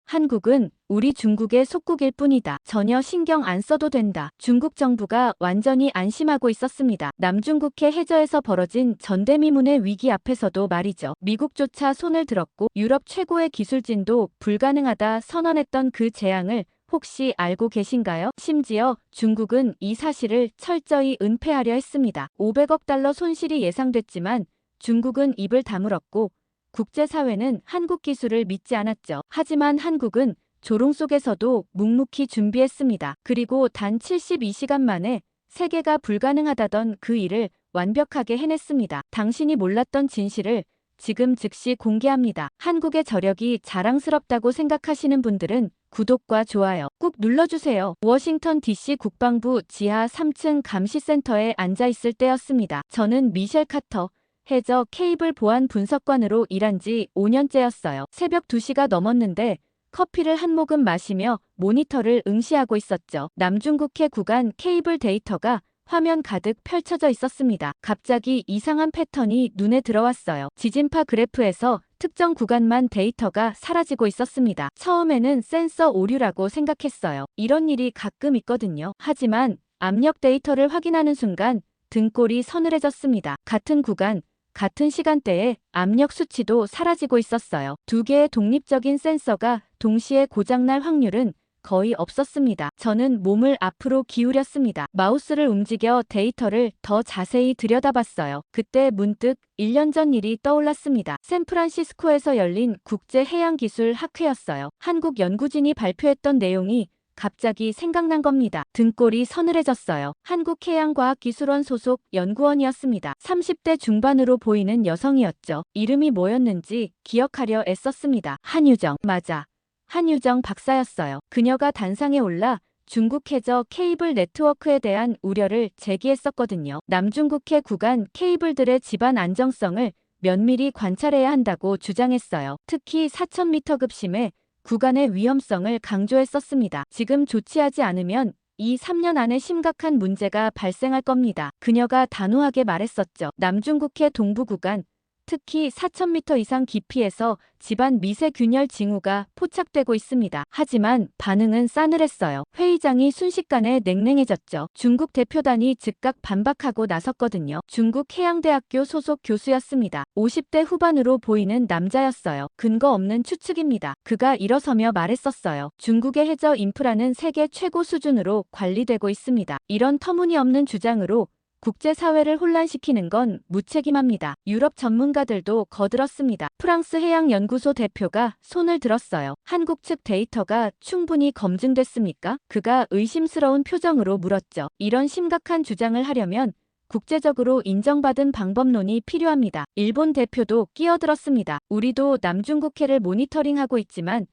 한국은 우리 중국의 속국일 뿐이다. 전혀 신경 안 써도 된다. 중국 정부가 완전히 안심하고 있었습니다. 남중국해 해저에서 벌어진 전대미문의 위기 앞에서도 말이죠. 미국조차 손을 들었고 유럽 최고의 기술진도 불가능하다 선언했던 그 재앙을 혹시 알고 계신가요? 심지어 중국은 이 사실을 철저히 은폐하려 했습니다. 500억 달러 손실이 예상됐지만 중국은 입을 다물었고 국제사회는 한국 기술을 믿지 않았죠. 하지만 한국은 조롱 속에서도 묵묵히 준비했습니다. 그리고 단 72시간 만에 세계가 불가능하다던 그 일을 완벽하게 해냈습니다. 당신이 몰랐던 진실을 지금 즉시 공개합니다. 한국의 저력이 자랑스럽다고 생각하시는 분들은 구독과 좋아요 꾹 눌러주세요. 워싱턴 DC 국방부 지하 3층 감시센터에 앉아있을 때였습니다. 저는 미셸 카터 해저 케이블 보안 분석관으로 일한 지 5년째였어요. 새벽 2시가 넘었는데 커피를 한 모금 마시며 모니터를 응시하고 있었죠. 남중국해 구간 케이블 데이터가 화면 가득 펼쳐져 있었습니다. 갑자기 이상한 패턴이 눈에 들어왔어요. 지진파 그래프에서 특정 구간만 데이터가 사라지고 있었습니다. 처음에는 센서 오류라고 생각했어요. 이런 일이 가끔 있거든요. 하지만 압력 데이터를 확인하는 순간 등골이 서늘해졌습니다. 같은 구간, 같은 시간대에 압력 수치도 사라지고 있었어요. 두 개의 독립적인 센서가 동시에 고장날 확률은 거의 없었습니다. 저는 몸을 앞으로 기울였습니다. 마우스를 움직여 데이터를 더 자세히 들여다봤어요. 그때 문득 1년 전 일이 떠올랐습니다. 샌프란시스코에서 열린 국제해양기술학회였어요. 한국 연구진이 발표했던 내용이 갑자기 생각난 겁니다. 등골이 서늘해졌어요. 한국해양과학기술원 소속 연구원이었습니다. 30대 중반으로 보이는 여성이었죠. 이름이 뭐였는지 기억하려 애썼습니다. 한유정. 맞아. 한유정 박사였어요. 그녀가 단상에 올라 중국 해저 케이블 네트워크에 대한 우려를 제기했었거든요. 남중국해 구간 케이블들의 집안 안정성을 면밀히 관찰해야 한다고 주장했어요. 특히 4000m 급심에 구간의 위험성을 강조했었습니다. 지금 조치하지 않으면 2~3년 안에 심각한 문제가 발생할 겁니다. 그녀가 단호하게 말했었죠. 남중국해 동부 구간, 특히 4000m 이상 깊이에서 집안 미세균열 징후가 포착되고 있습니다. 하지만 반응은 싸늘했어요. 회의장이 순식간에 냉랭해졌죠. 중국 대표단이 즉각 반박하고 나섰거든요. 중국 해양대학교 소속 교수였습니다. 50대 후반으로 보이는 남자였어요. 근거 없는 추측입니다. 그가 일어서며 말했었어요. 중국의 해저 인프라는 세계 최고 수준으로 관리되고 있습니다. 이런 터무니없는 주장으로 국제사회를 혼란시키는 건 무책임합니다. 유럽 전문가들도 거들었습니다. 프랑스 해양연구소 대표가 손을 들었어요. 한국 측 데이터가 충분히 검증됐습니까? 그가 의심스러운 표정으로 물었죠. 이런 심각한 주장을 하려면 국제적으로 인정받은 방법론이 필요합니다. 일본 대표도 끼어들었습니다. 우리도 남중국해를 모니터링하고 있지만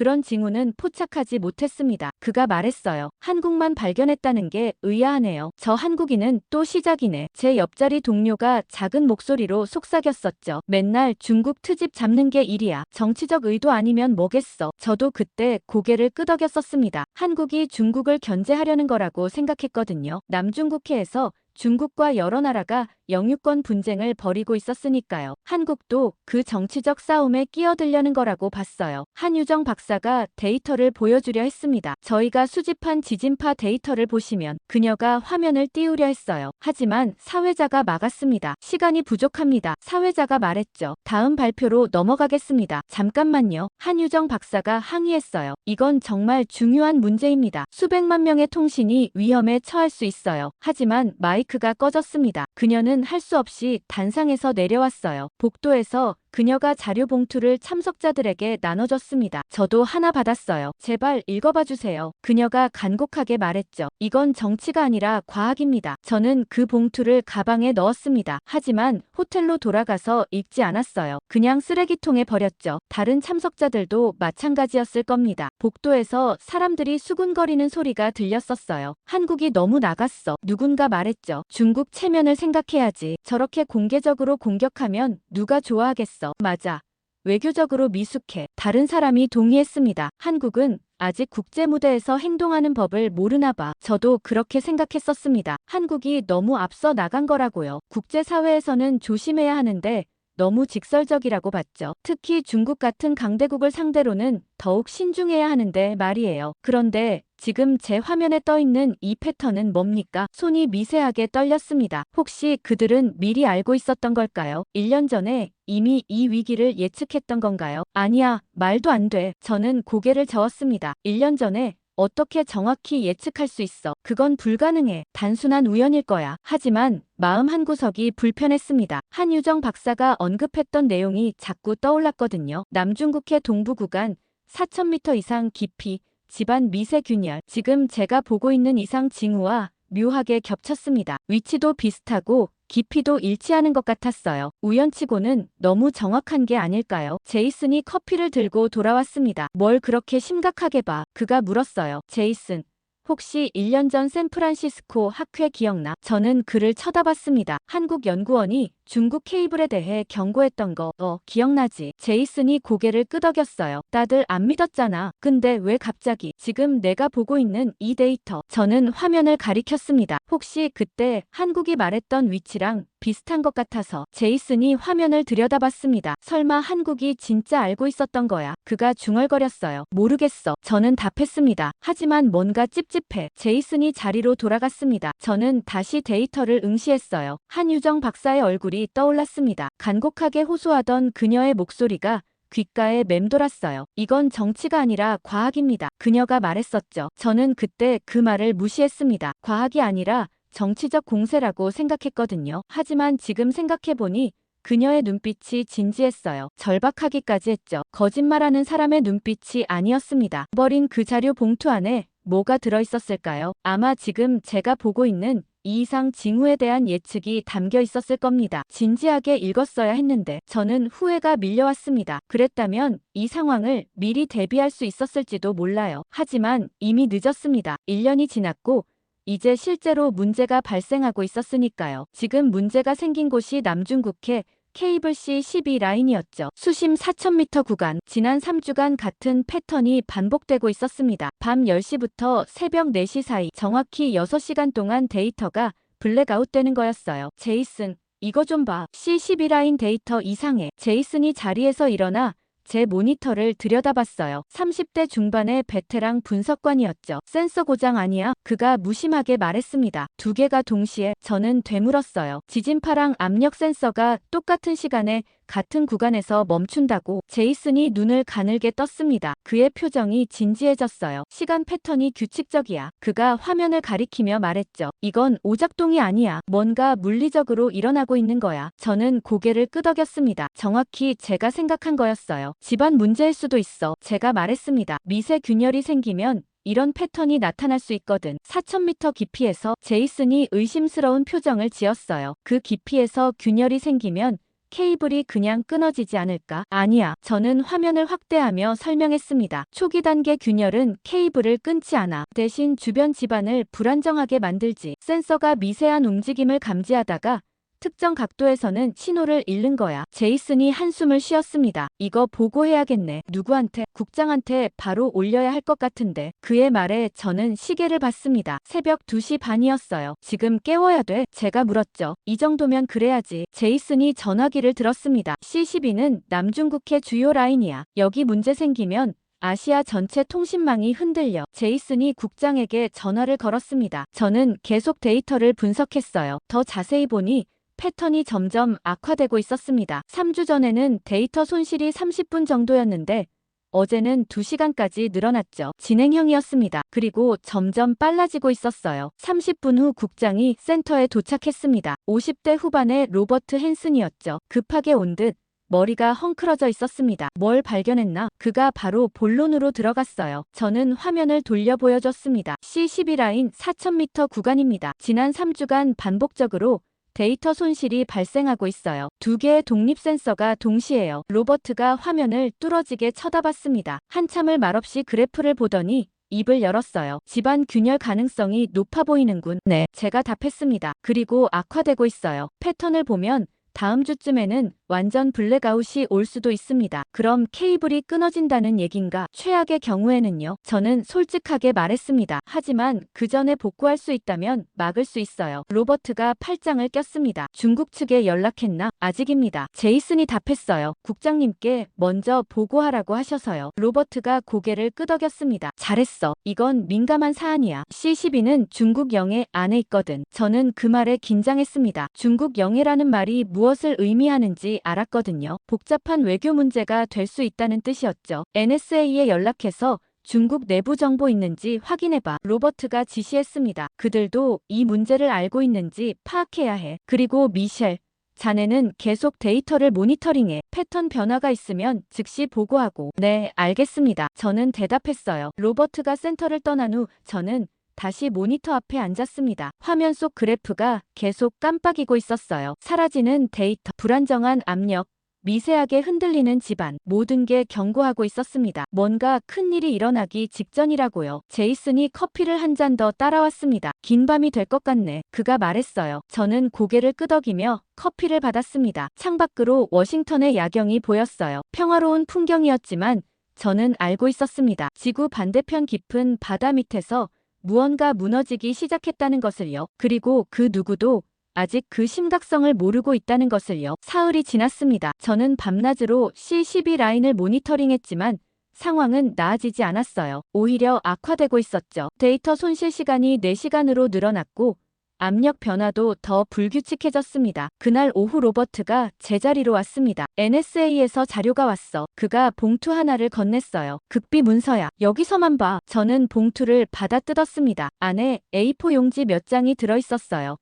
그런 징후는 포착하지 못했습니다. 그가 말했어요. 한국만 발견했다는 게 의아하네요. 저 한국인은 또 시작이네. 제 옆자리 동료가 작은 목소리로 속삭였었죠. 맨날 중국 트집 잡는 게 일이야. 정치적 의도 아니면 뭐겠어. 저도 그때 고개를 끄덕였었습니다. 한국이 중국을 견제하려는 거라고 생각했거든요. 남중국해에서 중국과 여러 나라가 영유권 분쟁을 벌이고 있었으니까요. 한국도 그 정치적 싸움에 끼어들려는 거라고 봤어요. 한유정 박사가 데이터를 보여주려 했습니다. 저희가 수집한 지진파 데이터를 보시면 그녀가 화면을 띄우려 했어요. 하지만 사회자가 막았습니다. 시간이 부족합니다. 사회자가 말했죠. 다음 발표로 넘어가겠습니다. 잠깐만요. 한유정 박사가 항의했어요. 이건 정말 중요한 문제입니다. 수백만 명의 통신이 위험에 처할 수 있어요. 하지만 마이크가 꺼졌습니다. 그녀는 할 수 없이 단상에서 내려왔어요. 복도에서 그녀가 자료 봉투를 참석자들에게 나눠줬습니다. 저도 하나 받았어요. 제발 읽어봐 주세요. 그녀가 간곡하게 말했죠. 이건 정치가 아니라 과학입니다. 저는 그 봉투를 가방에 넣었습니다. 하지만 호텔로 돌아가서 읽지 않았어요. 그냥 쓰레기통에 버렸죠. 다른 참석자들도 마찬가지였을 겁니다. 복도에서 사람들이 수군거리는 소리가 들렸었어요. 한국이 너무 나갔어. 누군가 말했죠. 중국 체면을 생각해야지. 저렇게 공개적으로 공격하면 누가 좋아하겠어. 맞아. 외교적으로 미숙해. 다른 사람이 동의했습니다. 한국은 아직 국제 무대에서 행동하는 법을 모르나 봐. 저도 그렇게 생각했었습니다. 한국이 너무 앞서 나간 거라고요. 국제사회에서는 조심해야 하는데 너무 직설적이라고 봤죠. 특히 중국 같은 강대국을 상대로는 더욱 신중해야 하는데 말이에요. 그런데 지금 제 화면에 떠 있는 이 패턴은 뭡니까? 손이 미세하게 떨렸습니다. 혹시 그들은 미리 알고 있었던 걸까요? 1년 전에 이미 이 위기를 예측했던 건가요? 아니야, 말도 안 돼. 저는 고개를 저었습니다. 1년 전에 어떻게 정확히 예측할 수 있어? 그건 불가능해. 단순한 우연일 거야. 하지만 마음 한구석이 불편했습니다. 한유정 박사가 언급했던 내용이 자꾸 떠올랐거든요. 남중국해 동부 구간 4,000m 이상 깊이 집안 미세균열. 지금 제가 보고 있는 이상 징후와 묘하게 겹쳤습니다. 위치도 비슷하고 깊이도 일치하는 것 같았어요. 우연치고는 너무 정확한 게 아닐까요? 제이슨이 커피를 들고 돌아왔습니다. 뭘 그렇게 심각하게 봐? 그가 물었어요. 제이슨, 혹시 1년 전 샌프란시스코 학회 기억나? 저는 그를 쳐다봤습니다. 한국 연구원이 중국 케이블에 대해 경고했던 거 기억나지? 제이슨이 고개를 끄덕였어요. 다들 안 믿었잖아. 근데 왜 갑자기? 지금 내가 보고 있는 이 데이터. 저는 화면을 가리켰습니다. 혹시 그때 한국이 말했던 위치랑 비슷한 것 같아서. 제이슨이 화면을 들여다봤습니다. 설마 한국이 진짜 알고 있었던 거야? 그가 중얼거렸어요. 모르겠어. 저는 답했습니다. 하지만 뭔가 찝찝해. 제이슨이 자리로 돌아갔습니다. 저는 다시 데이터를 응시했어요. 한유정 박사의 얼굴이 떠올랐습니다. 간곡하게 호소하던 그녀의 목소리가 귓가에 맴돌았어요. 이건 정치가 아니라 과학입니다. 그녀가 말했었죠. 저는 그때 그 말을 무시했습니다. 과학이 아니라 정치적 공세라고 생각했거든요. 하지만 지금 생각해보니 그녀의 눈빛이 진지했어요. 절박하기까지 했죠. 거짓말하는 사람의 눈빛이 아니었습니다. 버린 그 자료 봉투 안에 뭐가 들어있었을까요? 아마 지금 제가 보고 있는 이 이상 징후에 대한 예측이 담겨 있었을 겁니다. 진지하게 읽었어야 했는데 저는 후회가 밀려왔습니다. 그랬다면 이 상황을 미리 대비할 수 있었을지도 몰라요. 하지만 이미 늦었습니다. 1년이 지났고 이제 실제로 문제가 발생하고 있었으니까요. 지금 문제가 생긴 곳이 남중국해 케이블 C12 라인이었죠. 수심 4,000m 구간. 지난 3주간 같은 패턴이 반복되고 있었습니다. 밤 10시부터 새벽 4시 사이 정확히 6시간 동안 데이터가 블랙아웃되는 거였어요. 제이슨, 이거 좀 봐. C12 라인 데이터 이상해. 제이슨이 자리에서 일어나 제 모니터를 들여다봤어요. 30대 중반의 베테랑 분석관이었죠. 센서 고장 아니야? 그가 무심하게 말했습니다. 두 개가 동시에. 저는 되물었어요. 지진파랑 압력 센서가 똑같은 시간에 같은 구간에서 멈춘다고. 제이슨이 눈을 가늘게 떴습니다. 그의 표정이 진지해졌어요. 시간 패턴이 규칙적이야. 그가 화면을 가리키며 말했죠. 이건 오작동이 아니야. 뭔가 물리적으로 일어나고 있는 거야. 저는 고개를 끄덕였습니다. 정확히 제가 생각한 거였어요. 집안 문제일 수도 있어. 제가 말했습니다. 미세 균열이 생기면 이런 패턴이 나타날 수 있거든. 4,000m 깊이에서. 제이슨이 의심스러운 표정을 지었어요. 그 깊이에서 균열이 생기면 케이블이 그냥 끊어지지 않을까? 아니야. 저는 화면을 확대하며 설명했습니다. 초기 단계 균열은 케이블을 끊지 않아. 대신 주변 집안을 불안정하게 만들지. 센서가 미세한 움직임을 감지하다가 특정 각도에서는 신호를 잃는 거야. 제이슨이 한숨을 쉬었습니다. 이거 보고해야겠네. 누구한테? 국장한테 바로 올려야 할 것 같은데. 그의 말에 저는 시계를 봤습니다. 새벽 2시 반이었어요. 지금 깨워야 돼? 제가 물었죠. 이 정도면 그래야지. 제이슨이 전화기를 들었습니다. C12는 남중국해 주요 라인이야. 여기 문제 생기면 아시아 전체 통신망이 흔들려. 제이슨이 국장에게 전화를 걸었습니다. 저는 계속 데이터를 분석했어요. 더 자세히 보니 패턴이 점점 악화되고 있었습니다. 3주 전에는 데이터 손실이 30분 정도였는데 어제는 2시간까지 늘어났죠. 진행형이었습니다. 그리고 점점 빨라지고 있었어요. 30분 후 국장이 센터에 도착했습니다. 50대 후반의 로버트 헨슨이었죠. 급하게 온 듯 머리가 헝클어져 있었습니다. 뭘 발견했나? 그가 바로 본론으로 들어갔어요. 저는 화면을 돌려 보여줬습니다. C12 라인 4,000m 구간입니다. 지난 3주간 반복적으로 데이터 손실이 발생하고 있어요. 두 개의 독립 센서가 동시에요. 로버트가 화면을 뚫어지게 쳐다봤습니다. 한참을 말없이 그래프를 보더니 입을 열었어요. 집안 균열 가능성이 높아 보이는군. 네, 제가 답했습니다. 그리고 악화되고 있어요. 패턴을 보면 다음 주쯤에는 완전 블랙아웃이 올 수도 있습니다. 그럼 케이블이 끊어진다는 얘긴가? 최악의 경우에는요. 저는 솔직하게 말했습니다. 하지만 그 전에 복구할 수 있다면 막을 수 있어요. 로버트가 팔짱을 꼈습니다. 중국 측에 연락했나? 아직입니다. 제이슨이 답했어요. 국장님께 먼저 보고하라고 하셔서요. 로버트가 고개를 끄덕였습니다. 잘했어. 이건 민감한 사안이야. C-12는 중국 영해 안에 있거든. 저는 그 말에 긴장했습니다. 중국 영해라는 말이 무엇을 의미하는지 알았거든요. 복잡한 외교 문제가 될 수 있다는 뜻이었죠. NSA에 연락해서 중국 내부 정보 있는지 확인해봐. 로버트가 지시했습니다. 그들도 이 문제를 알고 있는지 파악해야 해. 그리고 미셸, 자네는 계속 데이터를 모니터링해. 패턴 변화가 있으면 즉시 보고하고. 네, 알겠습니다. 저는 대답했어요. 로버트가 센터를 떠난 후 저는 다시 모니터 앞에 앉았습니다. 화면 속 그래프가 계속 깜빡이고 있었어요. 사라지는 데이터, 불안정한 압력, 미세하게 흔들리는 집안, 모든 게 경고하고 있었습니다. 뭔가 큰일이 일어나기 직전이라고요. 제이슨이 커피를 한 잔 더 따라왔습니다. 긴 밤이 될 것 같네. 그가 말했어요. 저는 고개를 끄덕이며 커피를 받았습니다. 창밖으로 워싱턴의 야경이 보였어요. 평화로운 풍경이었지만 저는 알고 있었습니다. 지구 반대편 깊은 바다 밑에서 무언가 무너지기 시작했다는 것을요. 그리고 그 누구도 아직 그 심각성을 모르고 있다는 것을요. 사흘이 지났습니다. 저는 밤낮으로 C-12 라인을 모니터링했지만 상황은 나아지지 않았어요. 오히려 악화되고 있었죠. 데이터 손실 시간이 4시간으로 늘어났고 압력 변화도 더 불규칙해졌습니다. 그날 오후 로버트가 제자리로 왔습니다. NSA에서 자료가 왔어. 그가 봉투 하나를 건넸어요. 극비 문서야. 여기서만 봐. 저는 봉투를 받아 뜯었습니다. 안에 A4 용지 몇 장이 들어있었어요.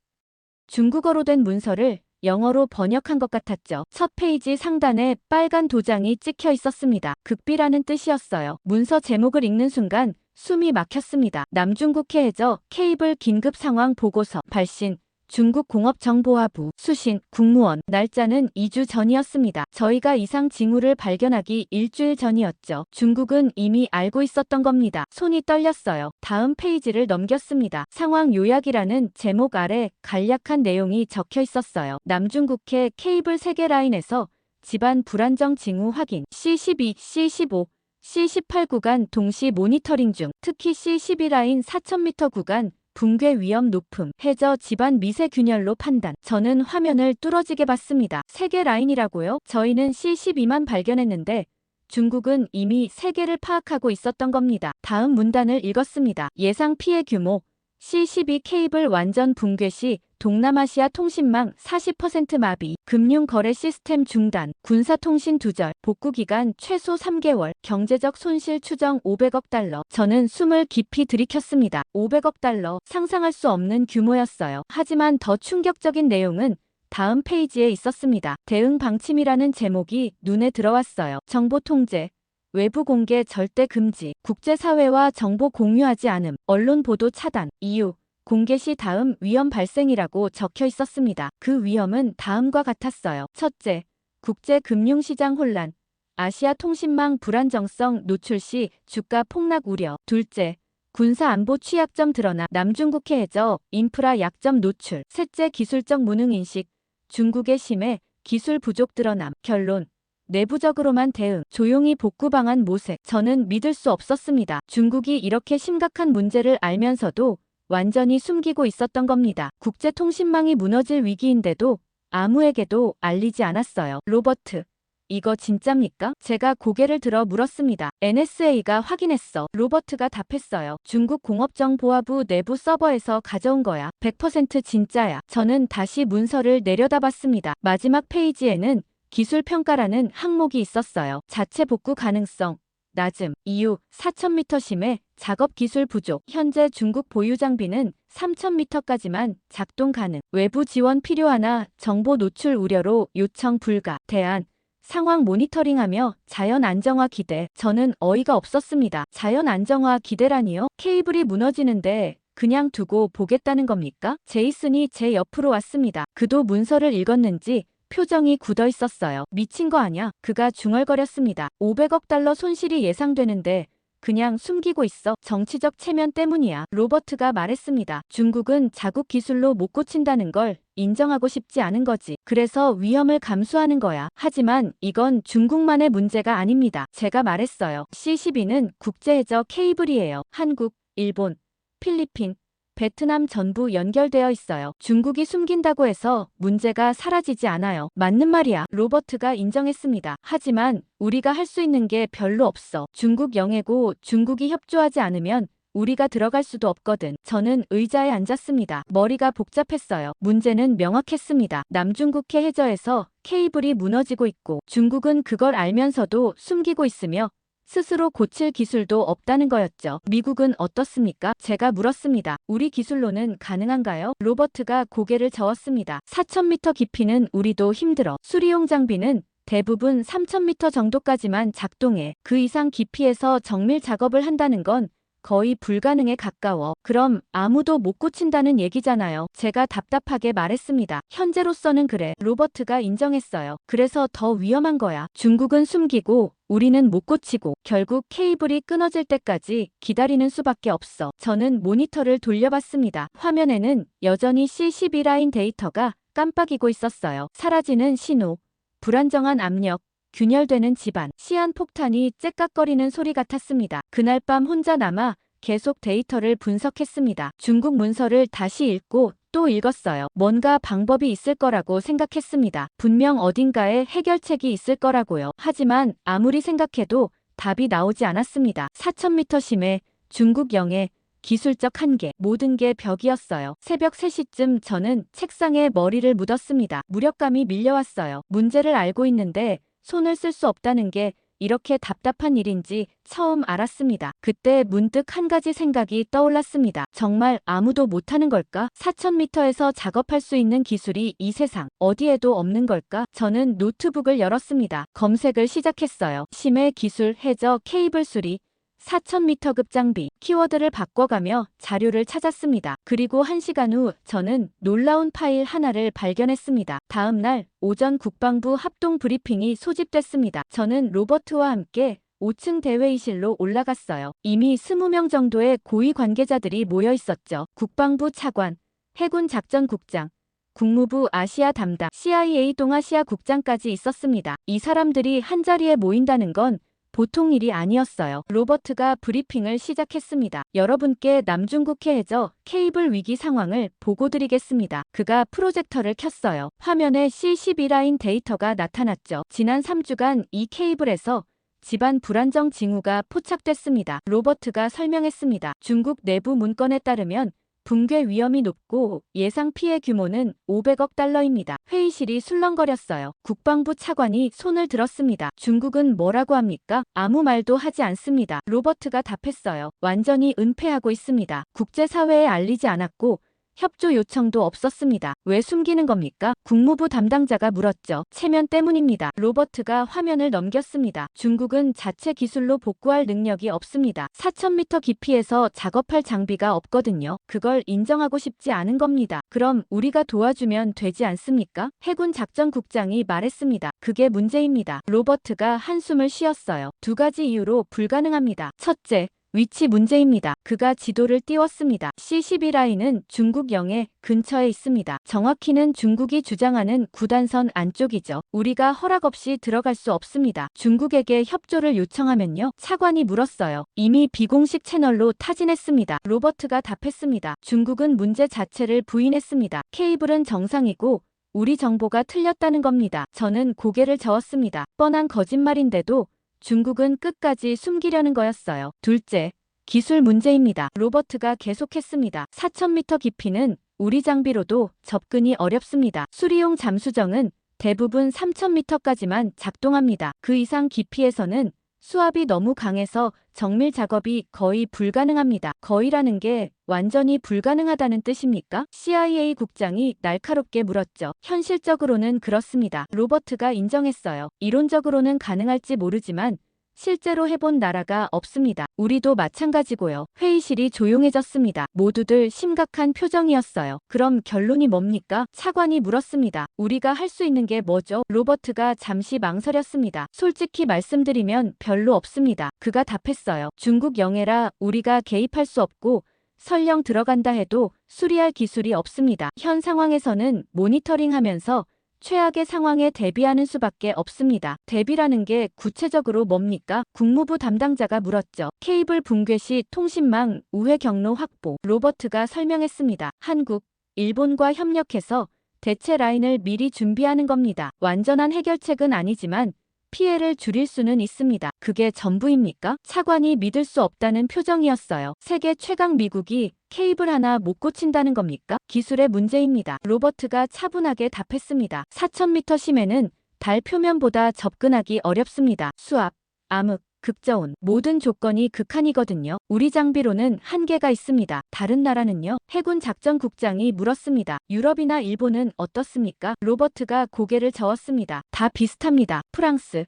중국어로 된 문서를 영어로 번역한 것 같았죠. 첫 페이지 상단에 빨간 도장이 찍혀 있었습니다. 극비라는 뜻이었어요. 문서 제목을 읽는 순간 숨이 막혔습니다. 남중국해 해저 케이블 긴급 상황 보고서 발신 중국공업정보화부 수신 국무원 날짜는 2주 전이었습니다. 저희가 이상 징후를 발견하기 일주일 전이었죠. 중국은 이미 알고 있었던 겁니다. 손이 떨렸어요. 다음 페이지를 넘겼습니다. 상황 요약이라는 제목 아래 간략한 내용이 적혀 있었어요. 남중국해 케이블 3개 라인에서 집안 불안정 징후 확인 C-12, C-15, C-18 구간 동시 모니터링 중 특히 C-12 라인 4000m 구간 붕괴 위험 높음, 해저 집안 미세 균열로 판단. 저는 화면을 뚫어지게 봤습니다. 3개 라인이라고요? 저희는 C-12만 발견했는데 중국은 이미 3개를 파악하고 있었던 겁니다. 다음 문단을 읽었습니다. 예상 피해 규모 C-12 케이블 완전 붕괴 시 동남아시아 통신망 40% 마비, 금융거래 시스템 중단, 군사통신 두절, 복구기간 최소 3개월, 경제적 손실 추정 500억 달러. 저는 숨을 깊이 들이켰습니다. 500억 달러, 상상할 수 없는 규모였어요. 하지만 더 충격적인 내용은 다음 페이지에 있었습니다. 대응 방침이라는 제목이 눈에 들어왔어요. 정보 통제, 외부 공개 절대 금지, 국제사회와 정보 공유하지 않음, 언론 보도 차단, 이유, 공개 시 다음 위험 발생이라고 적혀 있었습니다. 그 위험은 다음과 같았어요. 첫째, 국제금융시장 혼란, 아시아 통신망 불안정성 노출 시 주가 폭락 우려. 둘째, 군사안보 취약점 드러나 남중국해 해저 인프라 약점 노출. 셋째, 기술적 무능 인식, 중국의 심해 기술 부족 드러남. 결론, 내부적으로만 대응, 조용히 복구 방안 모색. 저는 믿을 수 없었습니다. 중국이 이렇게 심각한 문제를 알면서도 완전히 숨기고 있었던 겁니다. 국제통신망이 무너질 위기인데도 아무에게도 알리지 않았어요. 로버트, 이거 진짜입니까? 제가 고개를 들어 물었습니다. NSA가 확인했어. 로버트가 답했어요. 중국 공업정보화부 내부 서버에서 가져온 거야. 100% 진짜야. 저는 다시 문서를 내려다봤습니다. 마지막 페이지에는 기술평가라는 항목이 있었어요. 자체 복구 가능성 낮음, 이유 4000m 심해 작업 기술 부족. 현재 중국 보유 장비는 3000m까지만 작동 가능. 외부 지원 필요하나 정보 노출 우려로 요청 불가. 대안, 상황 모니터링하며 자연 안정화 기대. 저는 어이가 없었습니다. 자연 안정화 기대라니요? 케이블이 무너지는데 그냥 두고 보겠다는 겁니까? 제이슨이 제 옆으로 왔습니다. 그도 문서를 읽었는지 표정이 굳어 있었어요. 미친 거 아냐? 그가 중얼거렸습니다. 500억 달러 손실이 예상되는데 그냥 숨기고 있어. 정치적 체면 때문이야. 로버트가 말했습니다. 중국은 자국 기술로 못 고친다는 걸 인정하고 싶지 않은 거지. 그래서 위험을 감수하는 거야. 하지만 이건 중국만의 문제가 아닙니다. 제가 말했어요. C-12는 국제해저 케이블이에요. 한국, 일본, 필리핀, 베트남 전부 연결되어 있어요. 중국이 숨긴다고 해서 문제가 사라지지 않아요. 맞는 말이야. 로버트가 인정했습니다. 하지만 우리가 할 수 있는 게 별로 없어. 중국 영해고 중국이 협조하지 않으면 우리가 들어갈 수도 없거든. 저는 의자에 앉았습니다. 머리가 복잡했어요. 문제는 명확했습니다. 남중국해 해저에서 케이블이 무너지고 있고 중국은 그걸 알면서도 숨기고 있으며 스스로 고칠 기술도 없다는 거였죠. 미국은 어떻습니까? 제가 물었습니다. 우리 기술로는 가능한가요? 로버트가 고개를 저었습니다. 4,000m 깊이는 우리도 힘들어. 수리용 장비는 대부분 3,000m 정도까지만 작동해. 그 이상 깊이에서 정밀 작업을 한다는 건 거의 불가능에 가까워. 그럼 아무도 못 고친다는 얘기잖아요. 제가 답답하게 말했습니다. 현재로서는 그래. 로버트가 인정했어요. 그래서 더 위험한 거야. 중국은 숨기고 우리는 못 고치고 결국 케이블이 끊어질 때까지 기다리는 수밖에 없어. 저는 모니터를 돌려봤습니다. 화면에는 여전히 C-12 라인 데이터가 깜빡이고 있었어요. 사라지는 신호, 불안정한 압력, 균열되는 집안, 시한폭탄이 째깍거리는 소리 같았습니다. 그날 밤 혼자 남아 계속 데이터를 분석했습니다. 중국 문서를 다시 읽고 또 읽었어요. 뭔가 방법이 있을 거라고 생각했습니다. 분명 어딘가에 해결책이 있을 거라고요. 하지만 아무리 생각해도 답이 나오지 않았습니다. 4,000m 심해, 중국 영해, 기술적 한계, 모든 게 벽이었어요. 새벽 3시쯤 저는 책상에 머리를 묻었습니다. 무력감이 밀려왔어요. 문제를 알고 있는데 손을 쓸 수 없다는 게 이렇게 답답한 일인지 처음 알았습니다. 그때 문득 한 가지 생각이 떠올랐습니다. 정말 아무도 못하는 걸까? 4,000m에서 작업할 수 있는 기술이 이 세상 어디에도 없는 걸까? 저는 노트북을 열었습니다. 검색을 시작했어요. 심해 기술, 해저, 케이블 수리, 4,000m급 장비, 키워드를 바꿔가며 자료를 찾았습니다. 그리고 1시간 후 저는 놀라운 파일 하나를 발견했습니다. 다음 날 오전 국방부 합동 브리핑이 소집됐습니다. 저는 로버트와 함께 5층 대회의실로 올라갔어요. 이미 20명 정도의 고위 관계자들이 모여 있었죠. 국방부 차관, 해군 작전국장, 국무부 아시아 담당, CIA 동아시아 국장까지 있었습니다. 이 사람들이 한자리에 모인다는 건 보통 일이 아니었어요. 로버트가 브리핑을 시작했습니다. 여러분께 남중국해 해저 케이블 위기 상황을 보고드리겠습니다. 그가 프로젝터를 켰어요. 화면에 C-12 라인 데이터가 나타났죠. 지난 3주간 이 케이블에서 집안 불안정 징후가 포착됐습니다. 로버트가 설명했습니다. 중국 내부 문건에 따르면 붕괴 위험이 높고 예상 피해 규모는 500억 달러입니다. 회의실이 술렁거렸어요. 국방부 차관이 손을 들었습니다. 중국은 뭐라고 합니까? 아무 말도 하지 않습니다. 로버트가 답했어요. 완전히 은폐하고 있습니다. 국제사회에 알리지 않았고 협조 요청도 없었습니다. 왜 숨기는 겁니까? 국무부 담당자가 물었죠. 체면 때문입니다. 로버트가 화면을 넘겼습니다. 중국은 자체 기술로 복구할 능력이 없습니다. 4,000m 깊이에서 작업할 장비가 없거든요. 그걸 인정하고 싶지 않은 겁니다. 그럼 우리가 도와주면 되지 않습니까? 해군 작전국장이 말했습니다. 그게 문제입니다. 로버트가 한숨을 쉬었어요. 2가지 이유로 불가능합니다. 첫째, 위치 문제입니다. 그가 지도를 띄웠습니다. C-12 라인은 중국 영해 근처에 있습니다. 정확히는 중국이 주장하는 9단선 안쪽이죠. 우리가 허락 없이 들어갈 수 없습니다. 중국에게 협조를 요청하면요? 차관이 물었어요. 이미 비공식 채널로 타진했습니다. 로버트가 답했습니다. 중국은 문제 자체를 부인했습니다. 케이블은 정상이고 우리 정보가 틀렸다는 겁니다. 저는 고개를 저었습니다. 뻔한 거짓말인데도 중국은 끝까지 숨기려는 거였어요. 둘째, 기술 문제입니다. 로버트가 계속했습니다. 4,000m 깊이는 우리 장비로도 접근이 어렵습니다. 수리용 잠수정은 대부분 3,000m까지만 작동합니다. 그 이상 깊이에서는 수압이 너무 강해서 정밀 작업이 거의 불가능합니다. 거의라는 게 완전히 불가능하다는 뜻입니까? CIA 국장이 날카롭게 물었죠. 현실적으로는 그렇습니다. 로버트가 인정했어요. 이론적으로는 가능할지 모르지만 실제로 해본 나라가 없습니다. 우리도 마찬가지고요. 회의실이 조용해졌습니다. 모두들 심각한 표정이었어요. 그럼 결론이 뭡니까? 차관이 물었습니다. 우리가 할 수 있는 게 뭐죠? 로버트가 잠시 망설였습니다. 솔직히 말씀드리면 별로 없습니다. 그가 답했어요. 중국 영해라 우리가 개입할 수 없고 설령 들어간다 해도 수리할 기술이 없습니다. 현 상황에서는 모니터링하면서 최악의 상황에 대비하는 수밖에 없습니다. 대비라는 게 구체적으로 뭡니까? 국무부 담당자가 물었죠. 케이블 붕괴 시 통신망 우회 경로 확보. 로버트가 설명했습니다. 한국, 일본과 협력해서 대체 라인을 미리 준비하는 겁니다. 완전한 해결책은 아니지만 피해를 줄일 수는 있습니다. 그게 전부입니까? 차관이 믿을 수 없다는 표정이었어요. 세계 최강 미국이 케이블 하나 못 고친다는 겁니까? 기술의 문제입니다. 로버트가 차분하게 답했습니다. 4000m 심해는 달 표면보다 접근하기 어렵습니다. 수압, 암흑, 극저온 모든 조건이 극한이거든요. 우리 장비로는 한계가 있습니다. 다른 나라는요? 해군 작전국장이 물었습니다. 유럽이나 일본은 어떻습니까? 로버트가 고개를 저었습니다. 다 비슷합니다. 프랑스,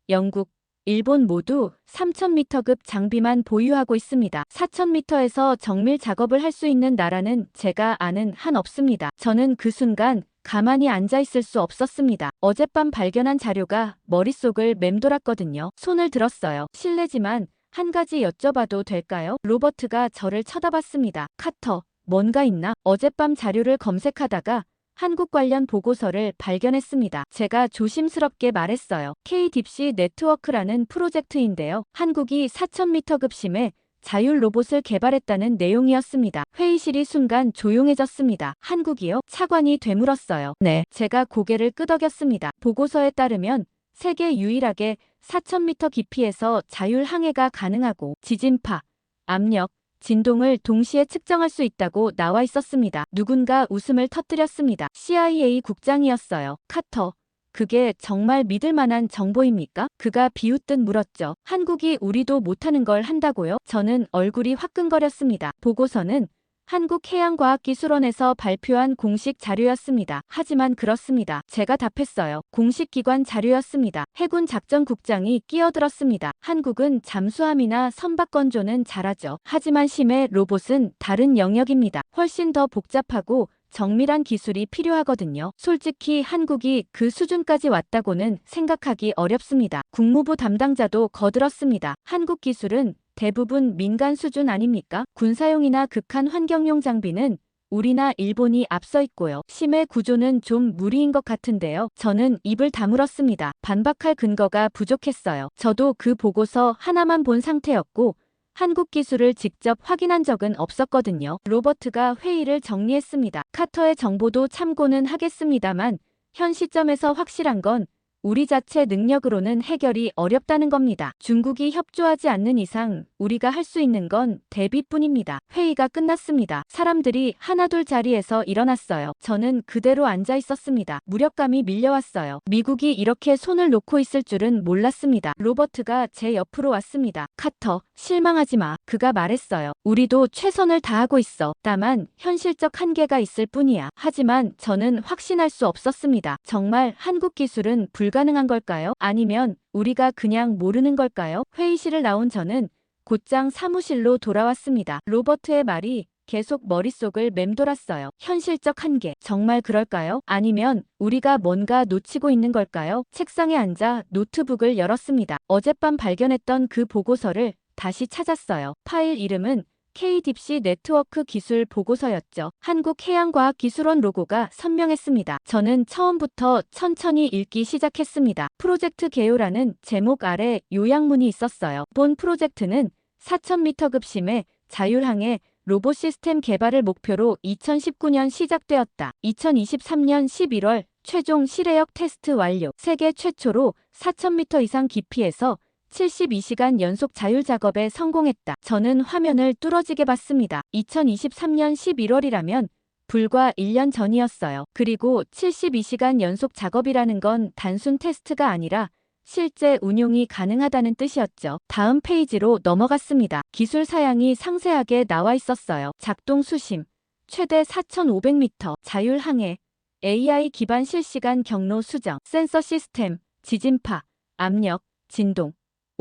영국, 일본 모두 3000m급 장비만 보유하고 있습니다. 4000m에서 정밀 작업을 할 수 있는 나라는 제가 아는 한 없습니다. 저는 그 순간 가만히 앉아 있을 수 없었습니다. 어젯밤 발견한 자료가 머릿속을 맴돌았거든요. 손을 들었어요. 실례지만 한 가지 여쭤봐도 될까요? 로버트가 저를 쳐다봤습니다. 카터, 뭔가 있나? 어젯밤 자료를 검색하다가 한국 관련 보고서를 발견했습니다. 제가 조심스럽게 말했어요. K-딥시 네트워크라는 프로젝트인데요. 한국이 4000m급 심해 자율 로봇을 개발했다는 내용이었습니다. 회의실이 순간 조용해졌습니다. 한국이요? 차관이 되물었어요. 네. 제가 고개를 끄덕였습니다. 보고서에 따르면 세계 유일하게 4000m 깊이에서 자율 항해가 가능하고 지진파, 압력, 진동을 동시에 측정할 수 있다고 나와 있었습니다. 누군가 웃음을 터뜨렸습니다. CIA 국장이었어요. 카터. 그게 정말 믿을 만한 정보입니까? 그가 비웃듯 물었죠. 한국이 우리도 못하는 걸 한다고요? 저는 얼굴이 화끈거렸습니다. 보고서는 한국해양과학기술원에서 발표한 공식 자료였습니다. 하지만 그렇습니다. 제가 답했어요. 공식 기관 자료였습니다. 해군 작전국장이 끼어들었습니다. 한국은 잠수함이나 선박건조는 잘하죠. 하지만 심해 로봇은 다른 영역입니다. 훨씬 더 복잡하고 정밀한 기술이 필요하거든요. 솔직히 한국이 그 수준까지 왔다고는 생각하기 어렵습니다. 국무부 담당자도 거들었습니다. 한국 기술은 대부분 민간 수준 아닙니까? 군사용이나 극한 환경용 장비는 우리나 일본이 앞서 있고요. 심해 구조는 좀 무리인 것 같은데요. 저는 입을 다물었습니다. 반박할 근거가 부족했어요. 저도 그 보고서 하나만 본 상태였고 한국 기술을 직접 확인한 적은 없었거든요. 로버트가 회의를 정리했습니다. 카터의 정보도 참고는 하겠습니다만 현 시점에서 확실한 건 우리 자체 능력으로는 해결이 어렵다는 겁니다. 중국이 협조하지 않는 이상 우리가 할 수 있는 건 대비뿐입니다. 회의가 끝났습니다. 사람들이 하나둘 자리에서 일어났어요. 저는 그대로 앉아 있었습니다. 무력감이 밀려왔어요. 미국이 이렇게 손을 놓고 있을 줄은 몰랐습니다. 로버트가 제 옆으로 왔습니다. 카터, 실망하지 마. 그가 말했어요. 우리도 최선을 다하고 있어. 다만 현실적 한계가 있을 뿐이야. 하지만 저는 확신할 수 없었습니다. 정말 한국 기술은 불가능한 걸까요? 아니면 우리가 그냥 모르는 걸까요? 회의실을 나온 저는 곧장 사무실로 돌아왔습니다. 로버트의 말이 계속 머릿속을 맴돌았어요. 현실적 한계. 정말 그럴까요? 아니면 우리가 뭔가 놓치고 있는 걸까요? 책상에 앉아 노트북을 열었습니다. 어젯밤 발견했던 그 보고서를 다시 찾았어요. 파일 이름은 K-딥시 네트워크 기술 보고서였죠. 한국해양과학기술원 로고가 선명했습니다. 저는 처음부터 천천히 읽기 시작했습니다. 프로젝트 개요라는 제목 아래 요약문이 있었어요. 본 프로젝트는 4000m급 심해 자율항해 로봇 시스템 개발을 목표로 2019년 시작되었다. 2023년 11월 최종 실외역 테스트 완료. 세계 최초로 4000m 이상 깊이에서 72시간 연속 자율 작업에 성공했다. 저는 화면을 뚫어지게 봤습니다. 2023년 11월이라면 불과 1년 전이었어요. 그리고 72시간 연속 작업이라는 건 단순 테스트가 아니라 실제 운용이 가능하다는 뜻이었죠. 다음 페이지로 넘어갔습니다. 기술 사양이 상세하게 나와 있었어요. 작동 수심, 최대 4500m, 자율 항해, AI 기반 실시간 경로 수정, 센서 시스템, 지진파, 압력, 진동,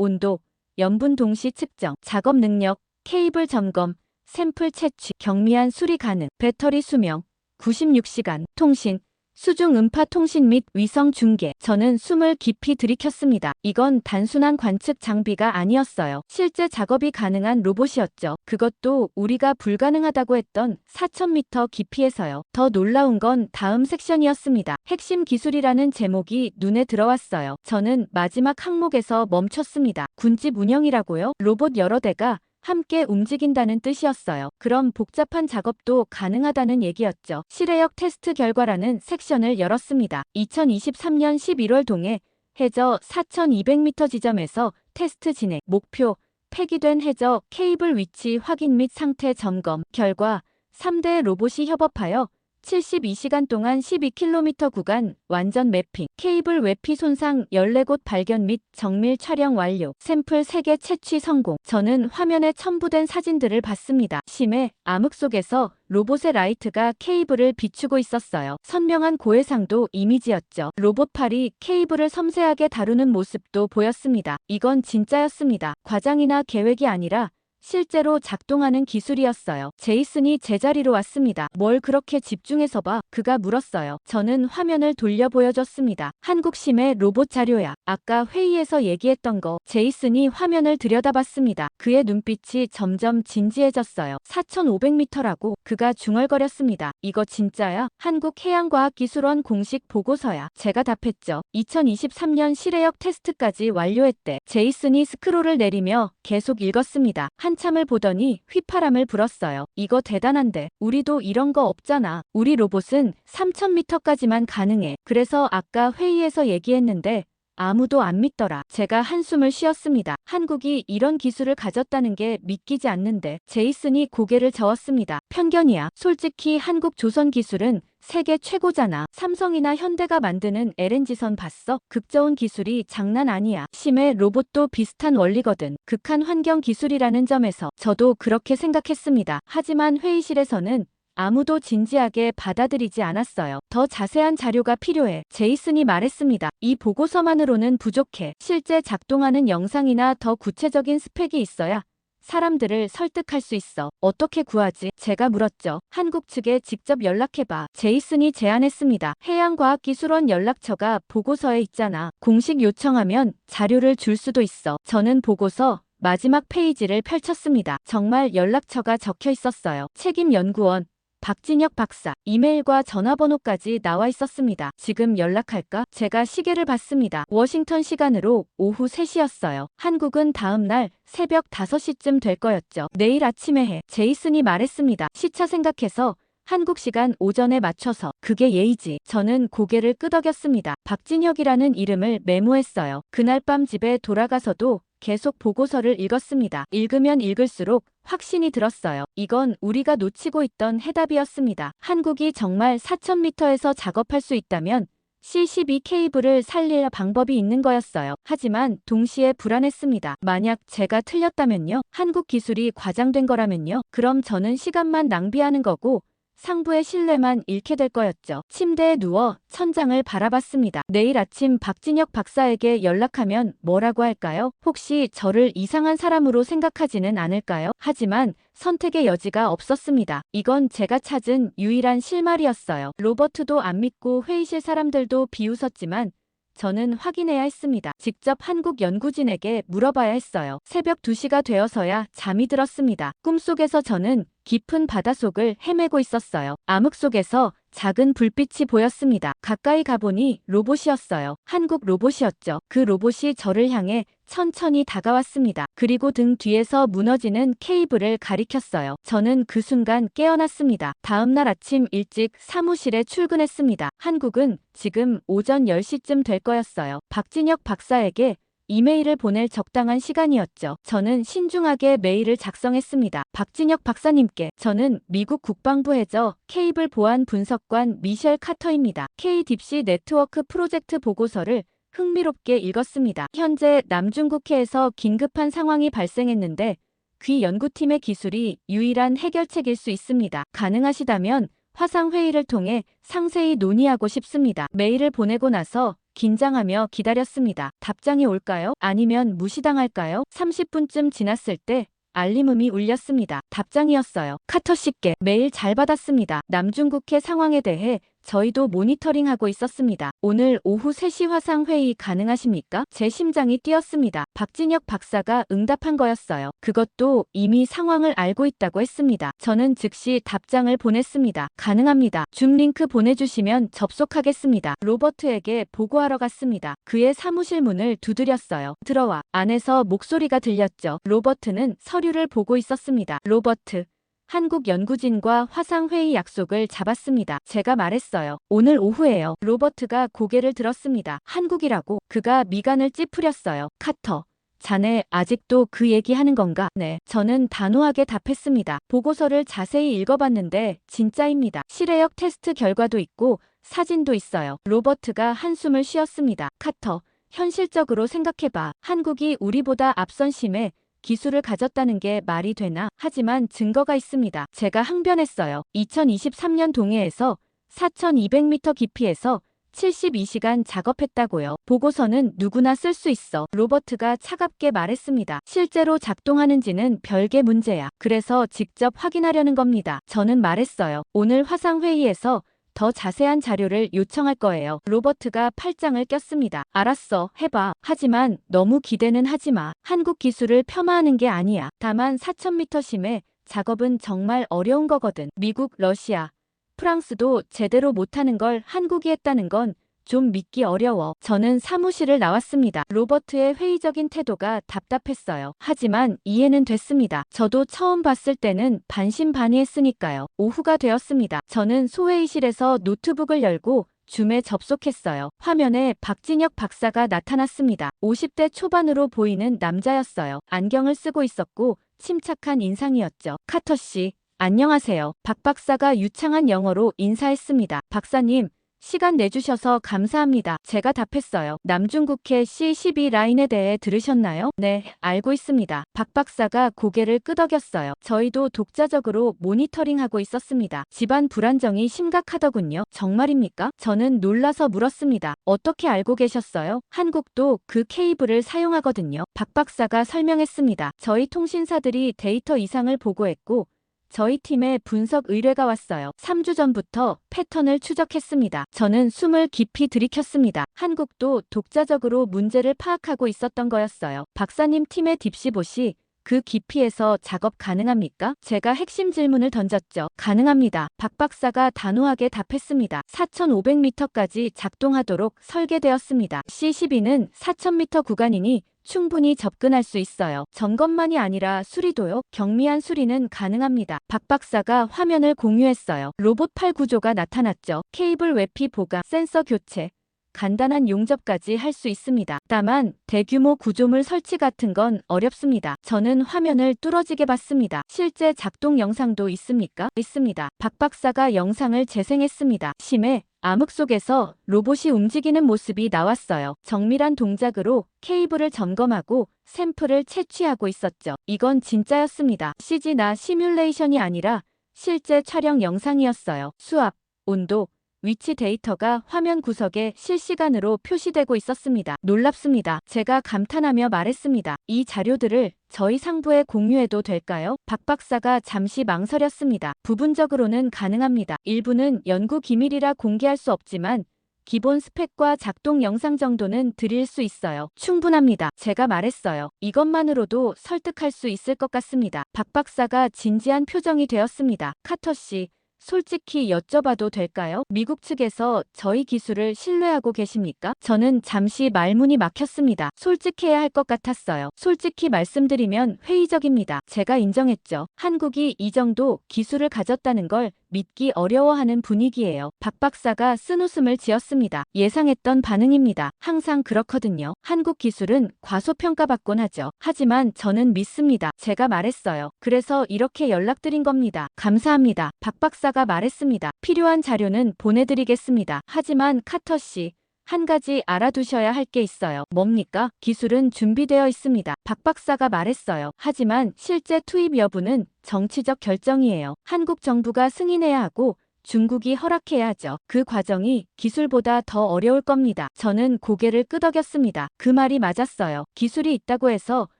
온도, 염분 동시 측정, 작업 능력, 케이블 점검, 샘플 채취, 경미한 수리 가능, 배터리 수명, 96시간, 통신, 수중 음파 통신 및 위성 중계. 저는 숨을 깊이 들이켰습니다. 이건 단순한 관측 장비가 아니었어요. 실제 작업이 가능한 로봇이었죠. 그것도 우리가 불가능하다고 했던 4000m 깊이에서요. 더 놀라운 건 다음 섹션이었습니다. 핵심 기술이라는 제목이 눈에 들어왔어요. 저는 마지막 항목에서 멈췄습니다. 군집 운영이라고요? 로봇 여러 대가 함께 움직인다는 뜻이었어요. 그럼 복잡한 작업도 가능하다는 얘기였죠. 실외역 테스트 결과라는 섹션을 열었습니다. 2023년 11월 동해 해저 4200m 지점에서 테스트 진행, 목표, 폐기된 해저 케이블 위치 확인 및 상태 점검, 결과 3대 로봇이 협업하여 72시간 동안 12km 구간 완전 매핑, 케이블 외피 손상 14곳 발견 및 정밀 촬영 완료, 샘플 3개 채취 성공. 저는 화면에 첨부된 사진들을 봤습니다. 심해 암흑 속에서 로봇의 라이트가 케이블을 비추고 있었어요. 선명한 고해상도 이미지였죠. 로봇 팔이 케이블을 섬세하게 다루는 모습도 보였습니다. 이건 진짜였습니다. 과장이나 계획이 아니라 실제로 작동하는 기술이었어요. 제이슨이 제자리로 왔습니다. 뭘 그렇게 집중해서 봐? 그가 물었어요. 저는 화면을 돌려 보여줬습니다. 한국심의 로봇 자료야. 아까 회의에서 얘기했던 거. 제이슨이 화면을 들여다봤습니다. 그의 눈빛이 점점 진지해졌어요. 4500m라고. 그가 중얼거렸습니다. 이거 진짜야? 한국해양과학기술원 공식 보고서야. 제가 답했죠. 2023년 실외역 테스트까지 완료했대. 제이슨이 스크롤을 내리며 계속 읽었습니다. 한참을 보더니 휘파람을 불었어요. 이거 대단한데. 우리도 이런 거 없잖아. 우리 로봇은 3000m까지만 가능해. 그래서 아까 회의에서 얘기했는데 아무도 안 믿더라. 제가 한숨을 쉬었습니다. 한국이 이런 기술을 가졌다는 게 믿기지 않는데. 제이슨이 고개를 저었습니다. 편견이야. 솔직히 한국 조선 기술은 세계 최고잖아. 삼성이나 현대가 만드는 LNG선 봤어? 극저온 기술이 장난 아니야. 심해 로봇도 비슷한 원리거든. 극한 환경 기술이라는 점에서 저도 그렇게 생각했습니다. 하지만 회의실에서는 아무도 진지하게 받아들이지 않았어요. 더 자세한 자료가 필요해. 제이슨이 말했습니다. 이 보고서만으로는 부족해. 실제 작동하는 영상이나 더 구체적인 스펙이 있어야 사람들을 설득할 수 있어. 어떻게 구하지? 제가 물었죠. 한국 측에 직접 연락해봐. 제이슨이 제안했습니다. 해양과학기술원 연락처가 보고서에 있잖아. 공식 요청하면 자료를 줄 수도 있어. 저는 보고서 마지막 페이지를 펼쳤습니다. 정말 연락처가 적혀 있었어요. 책임연구원 박진혁 박사, 이메일과 전화번호까지 나와 있었습니다. 지금 연락할까? 제가 시계를 봤습니다. 워싱턴 시간으로 오후 3시였어요. 한국은 다음 날 새벽 5시쯤 될 거였죠. 내일 아침에 해. 제이슨이 말했습니다. 시차 생각해서 한국 시간 오전에 맞춰서. 그게 예의지. 저는 고개를 끄덕였습니다. 박진혁이라는 이름을 메모했어요. 그날 밤 집에 돌아가서도 계속 보고서를 읽었습니다. 읽으면 읽을수록 확신이 들었어요. 이건 우리가 놓치고 있던 해답이었습니다. 한국이 정말 4000m에서 작업할 수 있다면 C12 케이블을 살릴 방법이 있는 거였어요. 하지만 동시에 불안했습니다. 만약 제가 틀렸다면요? 한국 기술이 과장된 거라면요? 그럼 저는 시간만 낭비하는 거고 상부의 신뢰만 잃게 될 거였죠. 침대에 누워 천장을 바라봤습니다. 내일 아침 박진혁 박사에게 연락하면 뭐라고 할까요? 혹시 저를 이상한 사람으로 생각하지는 않을까요? 하지만 선택의 여지가 없었습니다. 이건 제가 찾은 유일한 실마리였어요. 로버트도 안 믿고 회의실 사람들도 비웃었지만 저는 확인해야 했습니다. 직접 한국 연구진에게 물어봐야 했어요. 새벽 2시가 되어서야 잠이 들었습니다. 꿈속에서 저는 깊은 바닷속을 헤매고 있었어요. 암흑 속에서 작은 불빛이 보였습니다. 가까이 가보니 로봇이었어요. 한국 로봇이었죠. 그 로봇이 저를 향해 천천히 다가왔습니다. 그리고 등 뒤에서 무너지는 케이블을 가리켰어요. 저는 그 순간 깨어났습니다. 다음 날 아침 일찍 사무실에 출근했습니다. 한국은 지금 오전 10시쯤 될 거였어요. 박진혁 박사에게 이메일을 보낼 적당한 시간이었죠. 저는 신중하게 메일을 작성했습니다. 박진혁 박사님께. 저는 미국 국방부 해저 케이블 보안 분석관 미셸 카터입니다. K-딥시 네트워크 프로젝트 보고서를 흥미롭게 읽었습니다. 현재 남중국해에서 긴급한 상황이 발생했는데 귀 연구팀의 기술이 유일한 해결책일 수 있습니다. 가능하시다면 화상회의를 통해 상세히 논의하고 싶습니다. 메일을 보내고 나서 긴장하며 기다렸습니다. 답장이 올까요? 아니면 무시당할까요? 30분쯤 지났을 때 알림음이 울렸습니다. 답장이었어요. 카터 씨께 메일 잘 받았습니다. 남중국해 상황에 대해 저희도 모니터링하고 있었습니다. 오늘 오후 3시 화상회의 가능하십니까? 제 심장이 뛰었습니다. 박진혁 박사가 응답한 거였어요. 그것도 이미 상황을 알고 있다고 했습니다. 저는 즉시 답장을 보냈습니다. 가능합니다. 줌 링크 보내주시면 접속하겠습니다. 로버트에게 보고하러 갔습니다. 그의 사무실 문을 두드렸어요. 들어와. 안에서 목소리가 들렸죠. 로버트는 서류를 보고 있었습니다. 로버트. 한국 연구진과 화상회의 약속을 잡았습니다. 제가 말했어요. 오늘 오후에요. 로버트가 고개를 들었습니다. 한국이라고? 그가 미간을 찌푸렸어요. 카터. 자네 아직도 그 얘기하는 건가? 네. 저는 단호하게 답했습니다. 보고서를 자세히 읽어봤는데 진짜입니다. 실외역 테스트 결과도 있고 사진도 있어요. 로버트가 한숨을 쉬었습니다. 카터. 현실적으로 생각해봐. 한국이 우리보다 앞선 심해 기술을 가졌다는 게 말이 되나? 하지만 증거가 있습니다. 제가 항변했어요. 2023년 동해에서 4,200m 깊이에서 72시간 작업했다고요. 보고서는 누구나 쓸 수 있어. 로버트가 차갑게 말했습니다. 실제로 작동하는지는 별개 문제야. 그래서 직접 확인하려는 겁니다. 저는 말했어요. 오늘 화상회의에서 더 자세한 자료를 요청할 거예요. 로버트가 팔짱을 꼈습니다. 알았어, 해봐. 하지만 너무 기대는 하지 마. 한국 기술을 폄하하는 게 아니야. 다만 4,000m 심해 작업은 정말 어려운 거거든. 미국, 러시아, 프랑스도 제대로 못하는 걸 한국이 했다는 건 좀 믿기 어려워. 저는 사무실을 나왔습니다. 로버트의 회의적인 태도가 답답했어요. 하지만 이해는 됐습니다. 저도 처음 봤을 때는 반신반의했으니까요. 오후가 되었습니다. 저는 소회의실에서 노트북을 열고 줌에 접속했어요. 화면에 박진혁 박사가 나타났습니다. 50대 초반으로 보이는 남자였어요. 안경을 쓰고 있었고 침착한 인상이었죠. 카터 씨, 안녕하세요. 박 박사가 유창한 영어로 인사했습니다. 박사님, 시간 내주셔서 감사합니다. 제가 답했어요. 남중국해 C12 라인에 대해 들으셨나요? 네, 알고 있습니다. 박 박사가 고개를 끄덕였어요. 저희도 독자적으로 모니터링하고 있었습니다. 집안 불안정이 심각하더군요. 정말입니까? 저는 놀라서 물었습니다. 어떻게 알고 계셨어요? 한국도 그 케이블을 사용하거든요. 박 박사가 설명했습니다. 저희 통신사들이 데이터 이상을 보고했고 저희 팀에 분석 의뢰가 왔어요. 3주 전부터 패턴을 추적했습니다. 저는 숨을 깊이 들이켰습니다. 한국도 독자적으로 문제를 파악하고 있었던 거였어요. 박사님 팀의 딥시봇이 그 깊이에서 작업 가능합니까? 제가 핵심 질문을 던졌죠. 가능합니다. 박 박사가 단호하게 답했습니다. 4,500m까지 작동하도록 설계되었습니다. C12는 4,000m 구간이니 충분히 접근할 수 있어요. 점검만이 아니라 수리도요. 경미한 수리는 가능합니다. 박 박사가 화면을 공유했어요. 로봇8 구조가 나타났죠. 케이블 외피 보강, 센서 교체, 간단한 용접까지 할 수 있습니다. 다만 대규모 구조물 설치 같은 건 어렵습니다. 저는 화면을 뚫어지게 봤습니다. 실제 작동 영상도 있습니까? 있습니다. 박 박사가 영상을 재생했습니다. 심해 암흑 속에서 로봇이 움직이는 모습이 나왔어요. 정밀한 동작으로 케이블을 점검하고 샘플을 채취하고 있었죠. 이건 진짜였습니다. CG나 시뮬레이션이 아니라 실제 촬영 영상이었어요. 수압, 온도, 위치 데이터가 화면 구석에 실시간으로 표시되고 있었습니다. 놀랍습니다. 제가 감탄하며 말했습니다. 이 자료들을 저희 상부에 공유해도 될까요? 박 박사가 잠시 망설였습니다. 부분적으로는 가능합니다. 일부는 연구 기밀이라 공개할 수 없지만 기본 스펙과 작동 영상 정도는 드릴 수 있어요. 충분합니다. 제가 말했어요. 이것만으로도 설득할 수 있을 것 같습니다. 박 박사가 진지한 표정이 되었습니다. 카터 씨, 솔직히 여쭤봐도 될까요? 미국 측에서 저희 기술을 신뢰하고 계십니까? 저는 잠시 말문이 막혔습니다. 솔직해야 할 것 같았어요. 솔직히 말씀드리면 회의적입니다. 제가 인정했죠. 한국이 이 정도 기술을 가졌다는 걸 믿기 어려워하는 분위기예요. 박 박사가 쓴웃음을 지었습니다. 예상했던 반응입니다. 항상 그렇거든요. 한국 기술은 과소평가받곤 하죠. 하지만 저는 믿습니다. 제가 말했어요. 그래서 이렇게 연락드린 겁니다. 감사합니다. 박 박사가 말했습니다. 필요한 자료는 보내드리겠습니다. 하지만 카터 씨, 한 가지 알아두셔야 할 게 있어요. 뭡니까? 기술은 준비되어 있습니다. 박 박사가 말했어요. 하지만 실제 투입 여부는 정치적 결정이에요. 한국 정부가 승인해야 하고 중국이 허락해야죠. 그 과정이 기술보다 더 어려울 겁니다. 저는 고개를 끄덕였습니다. 그 말이 맞았어요. 기술이 있다고 해서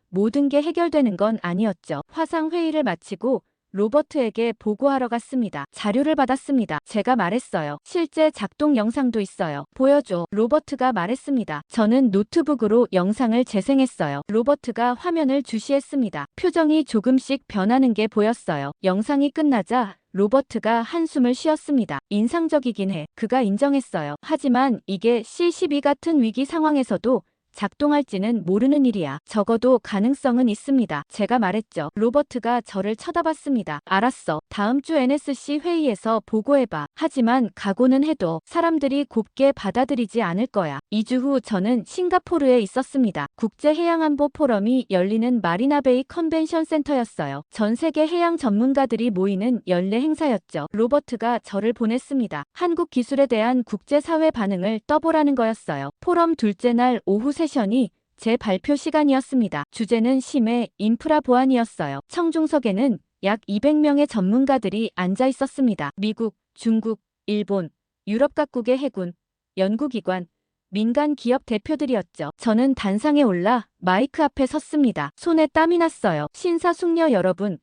모든 게 해결되는 건 아니었죠. 화상 회의를 마치고 로버트에게 보고하러 갔습니다. 자료를 받았습니다. 제가 말했어요. 실제 작동 영상도 있어요. 보여줘. 로버트가 말했습니다. 저는 노트북으로 영상을 재생했어요. 로버트가 화면을 주시했습니다. 표정이 조금씩 변하는 게 보였어요. 영상이 끝나자 로버트가 한숨을 쉬었습니다. 인상적이긴 해. 그가 인정했어요. 하지만 이게 C12 같은 위기 상황에서도 작동할지는 모르는 일이야. 적어도 가능성은 있습니다. 제가 말했죠. 로버트가 저를 쳐다봤습니다. 알았어. 다음 주 NSC 회의에서 보고해봐. 하지만 각오는 해도 사람들이 곱게 받아들이지 않을 거야. 2주 후 저는 싱가포르에 있었습니다. 국제해양안보 포럼이 열리는 마리나베이 컨벤션 센터였어요. 전 세계 해양 전문가들이 모이는 연례 행사였죠. 로버트가 저를 보냈습니다. 한국 기술에 대한 국제사회 반응을 떠보라는 거였어요. 포럼 둘째 날 오후 세션이 제 발표 시간이었습니다. 주제는 심해 인프라 보안이었어요. 청중석에는 약 200명의 전문가들이 앉아 있었습니다. 미국, 중국, 일본, 유럽 각국의 해군, 연구기관, 민간 기업 대표들이었죠. 저는 단상에 올라 마이크 앞에 섰습니다. 손에 땀이 났어요. 심사숙녀 여러분,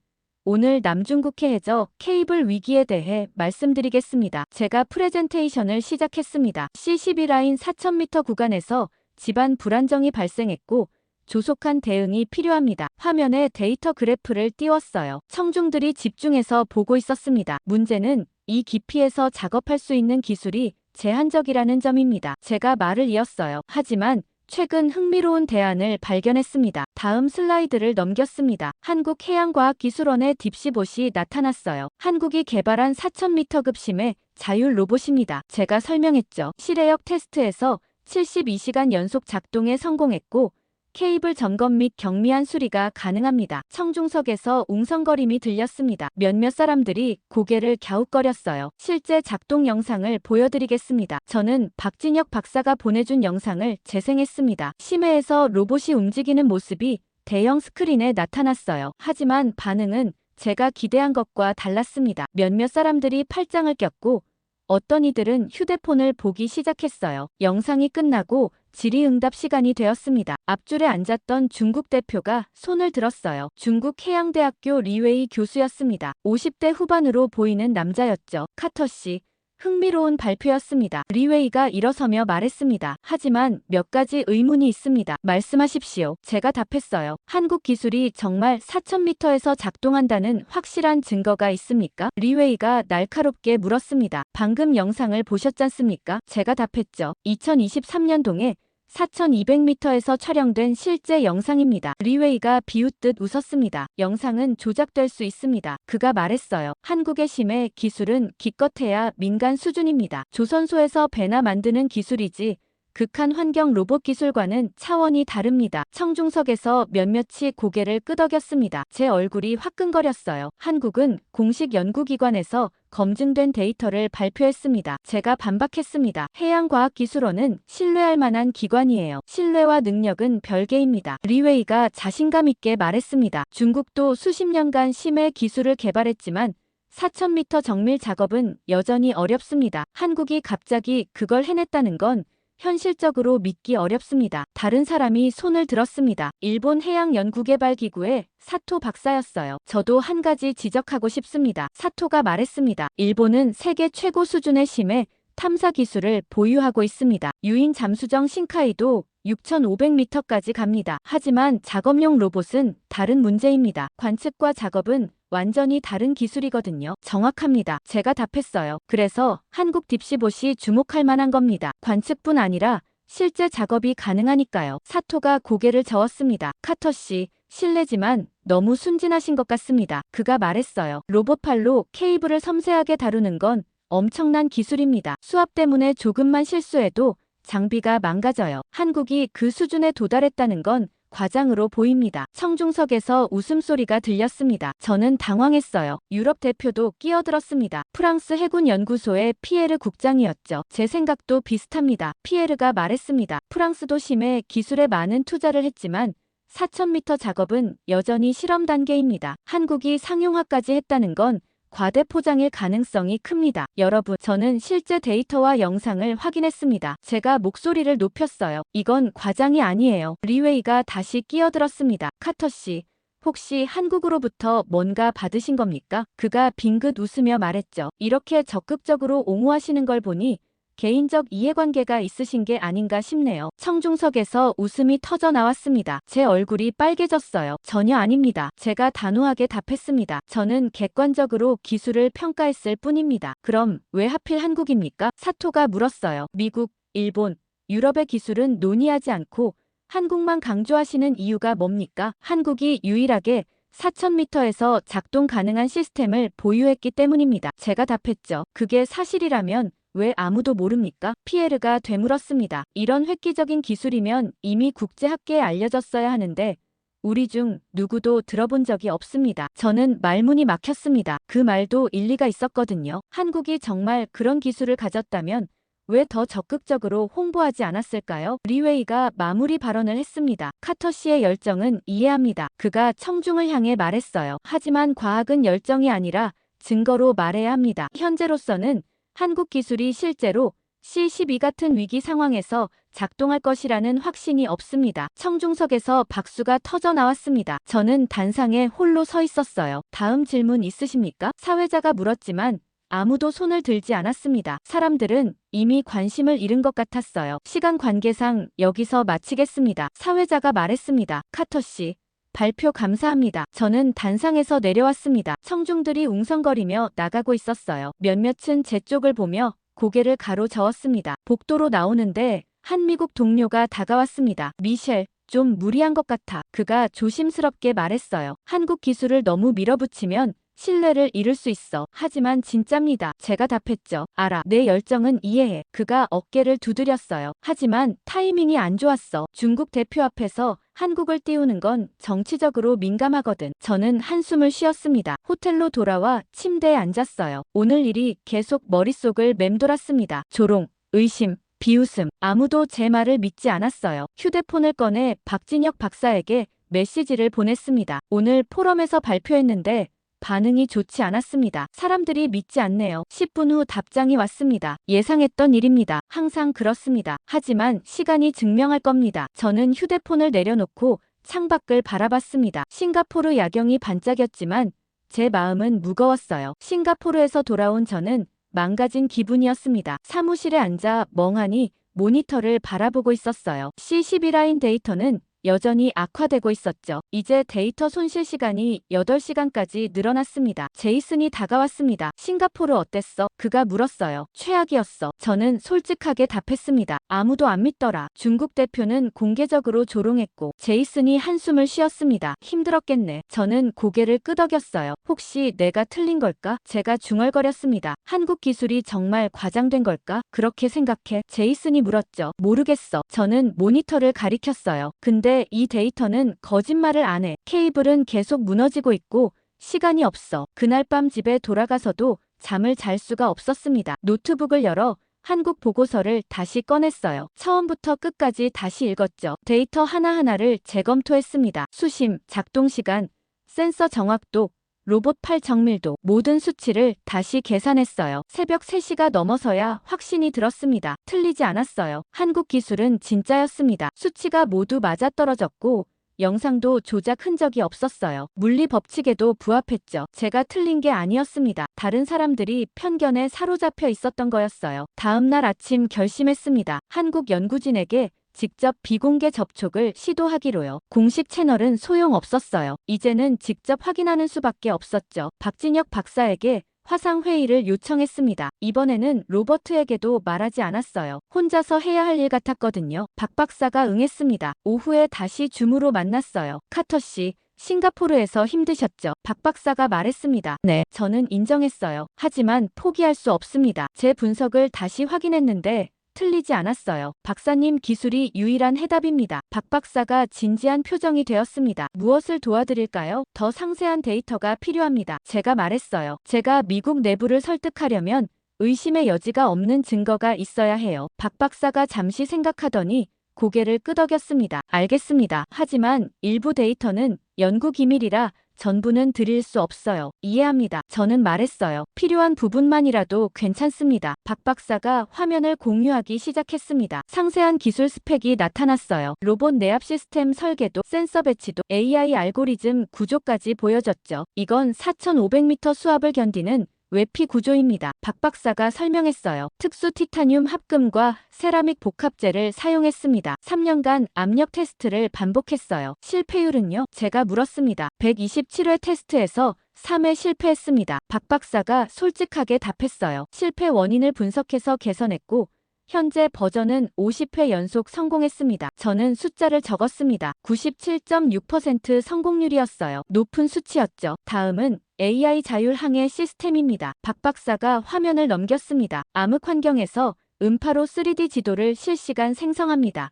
오늘 남중국해 해저 케이블 위기에 대해 말씀드리겠습니다. 제가 프레젠테이션을 시작했습니다. C12 라인 4000m 구간에서 집안 불안정이 발생했고 조속한 대응이 필요합니다. 화면에 데이터 그래프를 띄웠어요. 청중들이 집중해서 보고 있었습니다. 문제는 이 깊이에서 작업할 수 있는 기술이 제한적이라는 점입니다. 제가 말을 이었어요. 하지만 최근 흥미로운 대안을 발견했습니다. 다음 슬라이드를 넘겼습니다. 한국해양과학기술원의 딥시봇이 나타났어요. 한국이 개발한 4000m급 심해 자율 로봇입니다. 제가 설명했죠. 실외역 테스트에서 72시간 연속 작동에 성공했고 케이블 점검 및 경미한 수리가 가능합니다. 청중석에서 웅성거림이 들렸습니다. 몇몇 사람들이 고개를 갸웃거렸어요. 실제 작동 영상을 보여드리겠습니다. 저는 박진혁 박사가 보내준 영상을 재생했습니다. 심해에서 로봇이 움직이는 모습이 대형 스크린에 나타났어요. 하지만 반응은 제가 기대한 것과 달랐습니다. 몇몇 사람들이 팔짱을 꼈고 어떤 이들은 휴대폰을 보기 시작했어요. 영상이 끝나고 질의응답 시간이 되었습니다. 앞줄에 앉았던 중국 대표가 손을 들었어요. 중국 해양대학교 리웨이 교수였습니다. 50대 후반으로 보이는 남자였죠. 카터 씨, 흥미로운 발표였습니다. 리웨이가 일어서며 말했습니다. 하지만 몇 가지 의문이 있습니다. 말씀하십시오. 제가 답했어요. 한국 기술이 정말 4000m에서 작동한다는 확실한 증거가 있습니까? 리웨이가 날카롭게 물었습니다. 방금 영상을 보셨잖습니까? 제가 답했죠. 2023년동에 4200m에서 촬영된 실제 영상입니다. 리웨이가 비웃듯 웃었습니다. 영상은 조작될 수 있습니다. 그가 말했어요. 한국의 심해 기술은 기껏해야 민간 수준입니다. 조선소에서 배나 만드는 기술이지 극한 환경 로봇 기술과는 차원이 다릅니다. 청중석에서 몇몇이 고개를 끄덕였습니다. 제 얼굴이 화끈거렸어요. 한국은 공식 연구기관에서 검증된 데이터를 발표했습니다. 제가 반박했습니다. 해양과학기술원은 신뢰할 만한 기관이에요. 신뢰와 능력은 별개입니다. 리웨이가 자신감 있게 말했습니다. 중국도 수십 년간 심해 기술을 개발했지만 4000m 정밀 작업은 여전히 어렵습니다. 한국이 갑자기 그걸 해냈다는 건 현실적으로 믿기 어렵습니다. 다른 사람이 손을 들었습니다. 일본 해양연구개발기구의 사토 박사였어요. 저도 한 가지 지적하고 싶습니다. 사토가 말했습니다. 일본은 세계 최고 수준의 심해 탐사 기술을 보유하고 있습니다. 유인 잠수정 신카이도 6500m까지 갑니다. 하지만 작업용 로봇은 다른 문제입니다. 관측과 작업은 완전히 다른 기술이거든요. 정확합니다. 제가 답했어요. 그래서 한국 딥시봇이 주목할 만한 겁니다. 관측뿐 아니라 실제 작업이 가능하니까요. 사토가 고개를 저었습니다. 카터 씨, 실례지만 너무 순진하신 것 같습니다. 그가 말했어요. 로봇팔로 케이블을 섬세하게 다루는 건 엄청난 기술입니다. 수압 때문에 조금만 실수해도 장비가 망가져요. 한국이 그 수준에 도달했다는 건 과장으로 보입니다. 청중석에서 웃음소리가 들렸습니다. 저는 당황했어요. 유럽 대표도 끼어들었습니다. 프랑스 해군연구소의 피에르 국장이었죠. 제 생각도 비슷합니다. 피에르가 말했습니다. 프랑스도 심해 기술에 많은 투자를 했지만 4000m 작업은 여전히 실험 단계입니다. 한국이 상용화까지 했다는 건 과대 포장일 가능성이 큽니다. 여러분, 저는 실제 데이터와 영상을 확인했습니다. 제가 목소리를 높였어요. 이건 과장이 아니에요. 리웨이가 다시 끼어들었습니다. 카터 씨, 혹시 한국으로부터 뭔가 받으신 겁니까? 그가 빙긋 웃으며 말했죠. 이렇게 적극적으로 옹호하시는 걸 보니 개인적 이해관계가 있으신 게 아닌가 싶네요. 청중석에서 웃음이 터져 나왔습니다. 제 얼굴이 빨개졌어요. 전혀 아닙니다. 제가 단호하게 답했습니다. 저는 객관적으로 기술을 평가했을 뿐입니다. 그럼 왜 하필 한국입니까? 사토가 물었어요. 미국, 일본, 유럽의 기술은 논의하지 않고 한국만 강조하시는 이유가 뭡니까? 한국이 유일하게 4000m에서 작동 가능한 시스템을 보유했기 때문입니다. 제가 답했죠. 그게 사실이라면 왜 아무도 모릅니까? 피에르가 되물었습니다. 이런 획기적인 기술이면 이미 국제학계에 알려졌어야 하는데 우리 중 누구도 들어본 적이 없습니다. 저는 말문이 막혔습니다. 그 말도 일리가 있었거든요. 한국이 정말 그런 기술을 가졌다면 왜 더 적극적으로 홍보하지 않았을까요? 리웨이가 마무리 발언을 했습니다. 카터 씨의 열정은 이해합니다. 그가 청중을 향해 말했어요. 하지만 과학은 열정이 아니라 증거로 말해야 합니다. 현재로서는 한국 기술이 실제로 C-12 같은 위기 상황에서 작동할 것이라는 확신이 없습니다. 청중석에서 박수가 터져 나왔습니다. 저는 단상에 홀로 서 있었어요. 다음 질문 있으십니까? 사회자가 물었지만 아무도 손을 들지 않았습니다. 사람들은 이미 관심을 잃은 것 같았어요. 시간 관계상 여기서 마치겠습니다. 사회자가 말했습니다. 카터 씨, 발표 감사합니다. 저는 단상에서 내려왔습니다. 청중들이 웅성거리며 나가고 있었어요. 몇몇은 제 쪽을 보며 고개를 가로저었습니다. 복도로 나오는데 한 미국 동료가 다가왔습니다. 미셸, 좀 무리한 것 같아. 그가 조심스럽게 말했어요. 한국 기술을 너무 밀어붙이면 신뢰를 잃을 수 있어. 하지만 진짜입니다. 제가 답했죠. 알아. 내 열정은 이해해. 그가 어깨를 두드렸어요. 하지만 타이밍이 안 좋았어. 중국 대표 앞에서 한국을 띄우는 건 정치적으로 민감하거든. 저는 한숨을 쉬었습니다. 호텔로 돌아와 침대에 앉았어요. 오늘 일이 계속 머릿속을 맴돌았습니다. 조롱, 의심, 비웃음. 아무도 제 말을 믿지 않았어요. 휴대폰을 꺼내 박진혁 박사에게 메시지를 보냈습니다. 오늘 포럼에서 발표했는데 반응이 좋지 않았습니다. 사람들이 믿지 않네요. 10분 후 답장이 왔습니다. 예상했던 일입니다. 항상 그렇습니다. 하지만 시간이 증명할 겁니다. 저는 휴대폰을 내려놓고 창밖을 바라봤습니다. 싱가포르 야경이 반짝였지만 제 마음은 무거웠어요. 싱가포르에서 돌아온 저는 망가진 기분이었습니다. 사무실에 앉아 멍하니 모니터를 바라보고 있었어요. C12 라인 데이터는 여전히 악화되고 있었죠. 이제 데이터 손실 시간이 8시간까지 늘어났습니다. 제이슨이 다가왔습니다. 싱가포르 어땠어? 그가 물었어요. 최악이었어. 저는 솔직하게 답했습니다. 아무도 안 믿더라. 중국 대표는 공개적으로 조롱했고 제이슨이 한숨을 쉬었습니다. 힘들었겠네. 저는 고개를 끄덕였어요. 혹시 내가 틀린 걸까? 제가 중얼거렸습니다. 한국 기술이 정말 과장된 걸까? 그렇게 생각해? 제이슨이 물었죠. 모르겠어. 저는 모니터를 가리켰어요. 근데 이 데이터는 거짓말을 안 해. 케이블은 계속 무너지고 있고 시간이 없어. 그날 밤 집에 돌아가서도 잠을 잘 수가 없었습니다. 노트북을 열어 한국 보고서를 다시 꺼냈어요. 처음부터 끝까지 다시 읽었죠. 데이터 하나하나를 재검토했습니다. 수심, 작동 시간, 센서 정확도, 로봇 팔 정밀도, 모든 수치를 다시 계산했어요. 새벽 3시가 넘어서야 확신이 들었습니다. 틀리지 않았어요. 한국 기술은 진짜였습니다. 수치가 모두 맞아떨어졌고 영상도 조작 흔적이 없었어요. 물리 법칙에도 부합했죠. 제가 틀린 게 아니었습니다. 다른 사람들이 편견에 사로잡혀 있었던 거였어요. 다음 날 아침 결심했습니다. 한국 연구진에게 직접 비공개 접촉을 시도하기로요. 공식 채널은 소용없었어요. 이제는 직접 확인하는 수밖에 없었죠. 박진혁 박사에게 화상회의를 요청했습니다. 이번에는 로버트에게도 말하지 않았어요. 혼자서 해야 할 일 같았거든요. 박 박사가 응했습니다. 오후에 다시 줌으로 만났어요. 카터 씨, 싱가포르에서 힘드셨죠? 박 박사가 말했습니다. 네, 저는 인정했어요. 하지만 포기할 수 없습니다. 제 분석을 다시 확인했는데 틀리지 않았어요. 박사님 기술이 유일한 해답입니다. 박 박사가 진지한 표정이 되었습니다. 무엇을 도와드릴까요? 더 상세한 데이터가 필요합니다. 제가 말했어요. 제가 미국 내부를 설득하려면 의심의 여지가 없는 증거가 있어야 해요. 박 박사가 잠시 생각하더니 고개를 끄덕였습니다. 알겠습니다. 하지만 일부 데이터는 연구 기밀이라 전부는 드릴 수 없어요. 이해합니다. 저는 말했어요. 필요한 부분만이라도 괜찮습니다. 박 박사가 화면을 공유하기 시작했습니다. 상세한 기술 스펙이 나타났어요. 로봇 내압 시스템 설계도, 센서 배치도, AI 알고리즘 구조까지 보여졌죠. 이건 4,500m 수압을 견디는 외피 구조입니다. 박 박사가 설명했어요. 특수 티타늄 합금과 세라믹 복합재를 사용했습니다. 3년간 압력 테스트를 반복했어요. 실패율은요? 제가 물었습니다. 127회 테스트에서 3회 실패했습니다. 박 박사가 솔직하게 답했어요. 실패 원인을 분석해서 개선했고 현재 버전은 50회 연속 성공했습니다. 저는 숫자를 적었습니다. 97.6% 성공률이었어요. 높은 수치였죠. 다음은 AI 자율 항해 시스템입니다. 박 박사가 화면을 넘겼습니다. 암흑 환경에서 음파로 3D 지도를 실시간 생성합니다.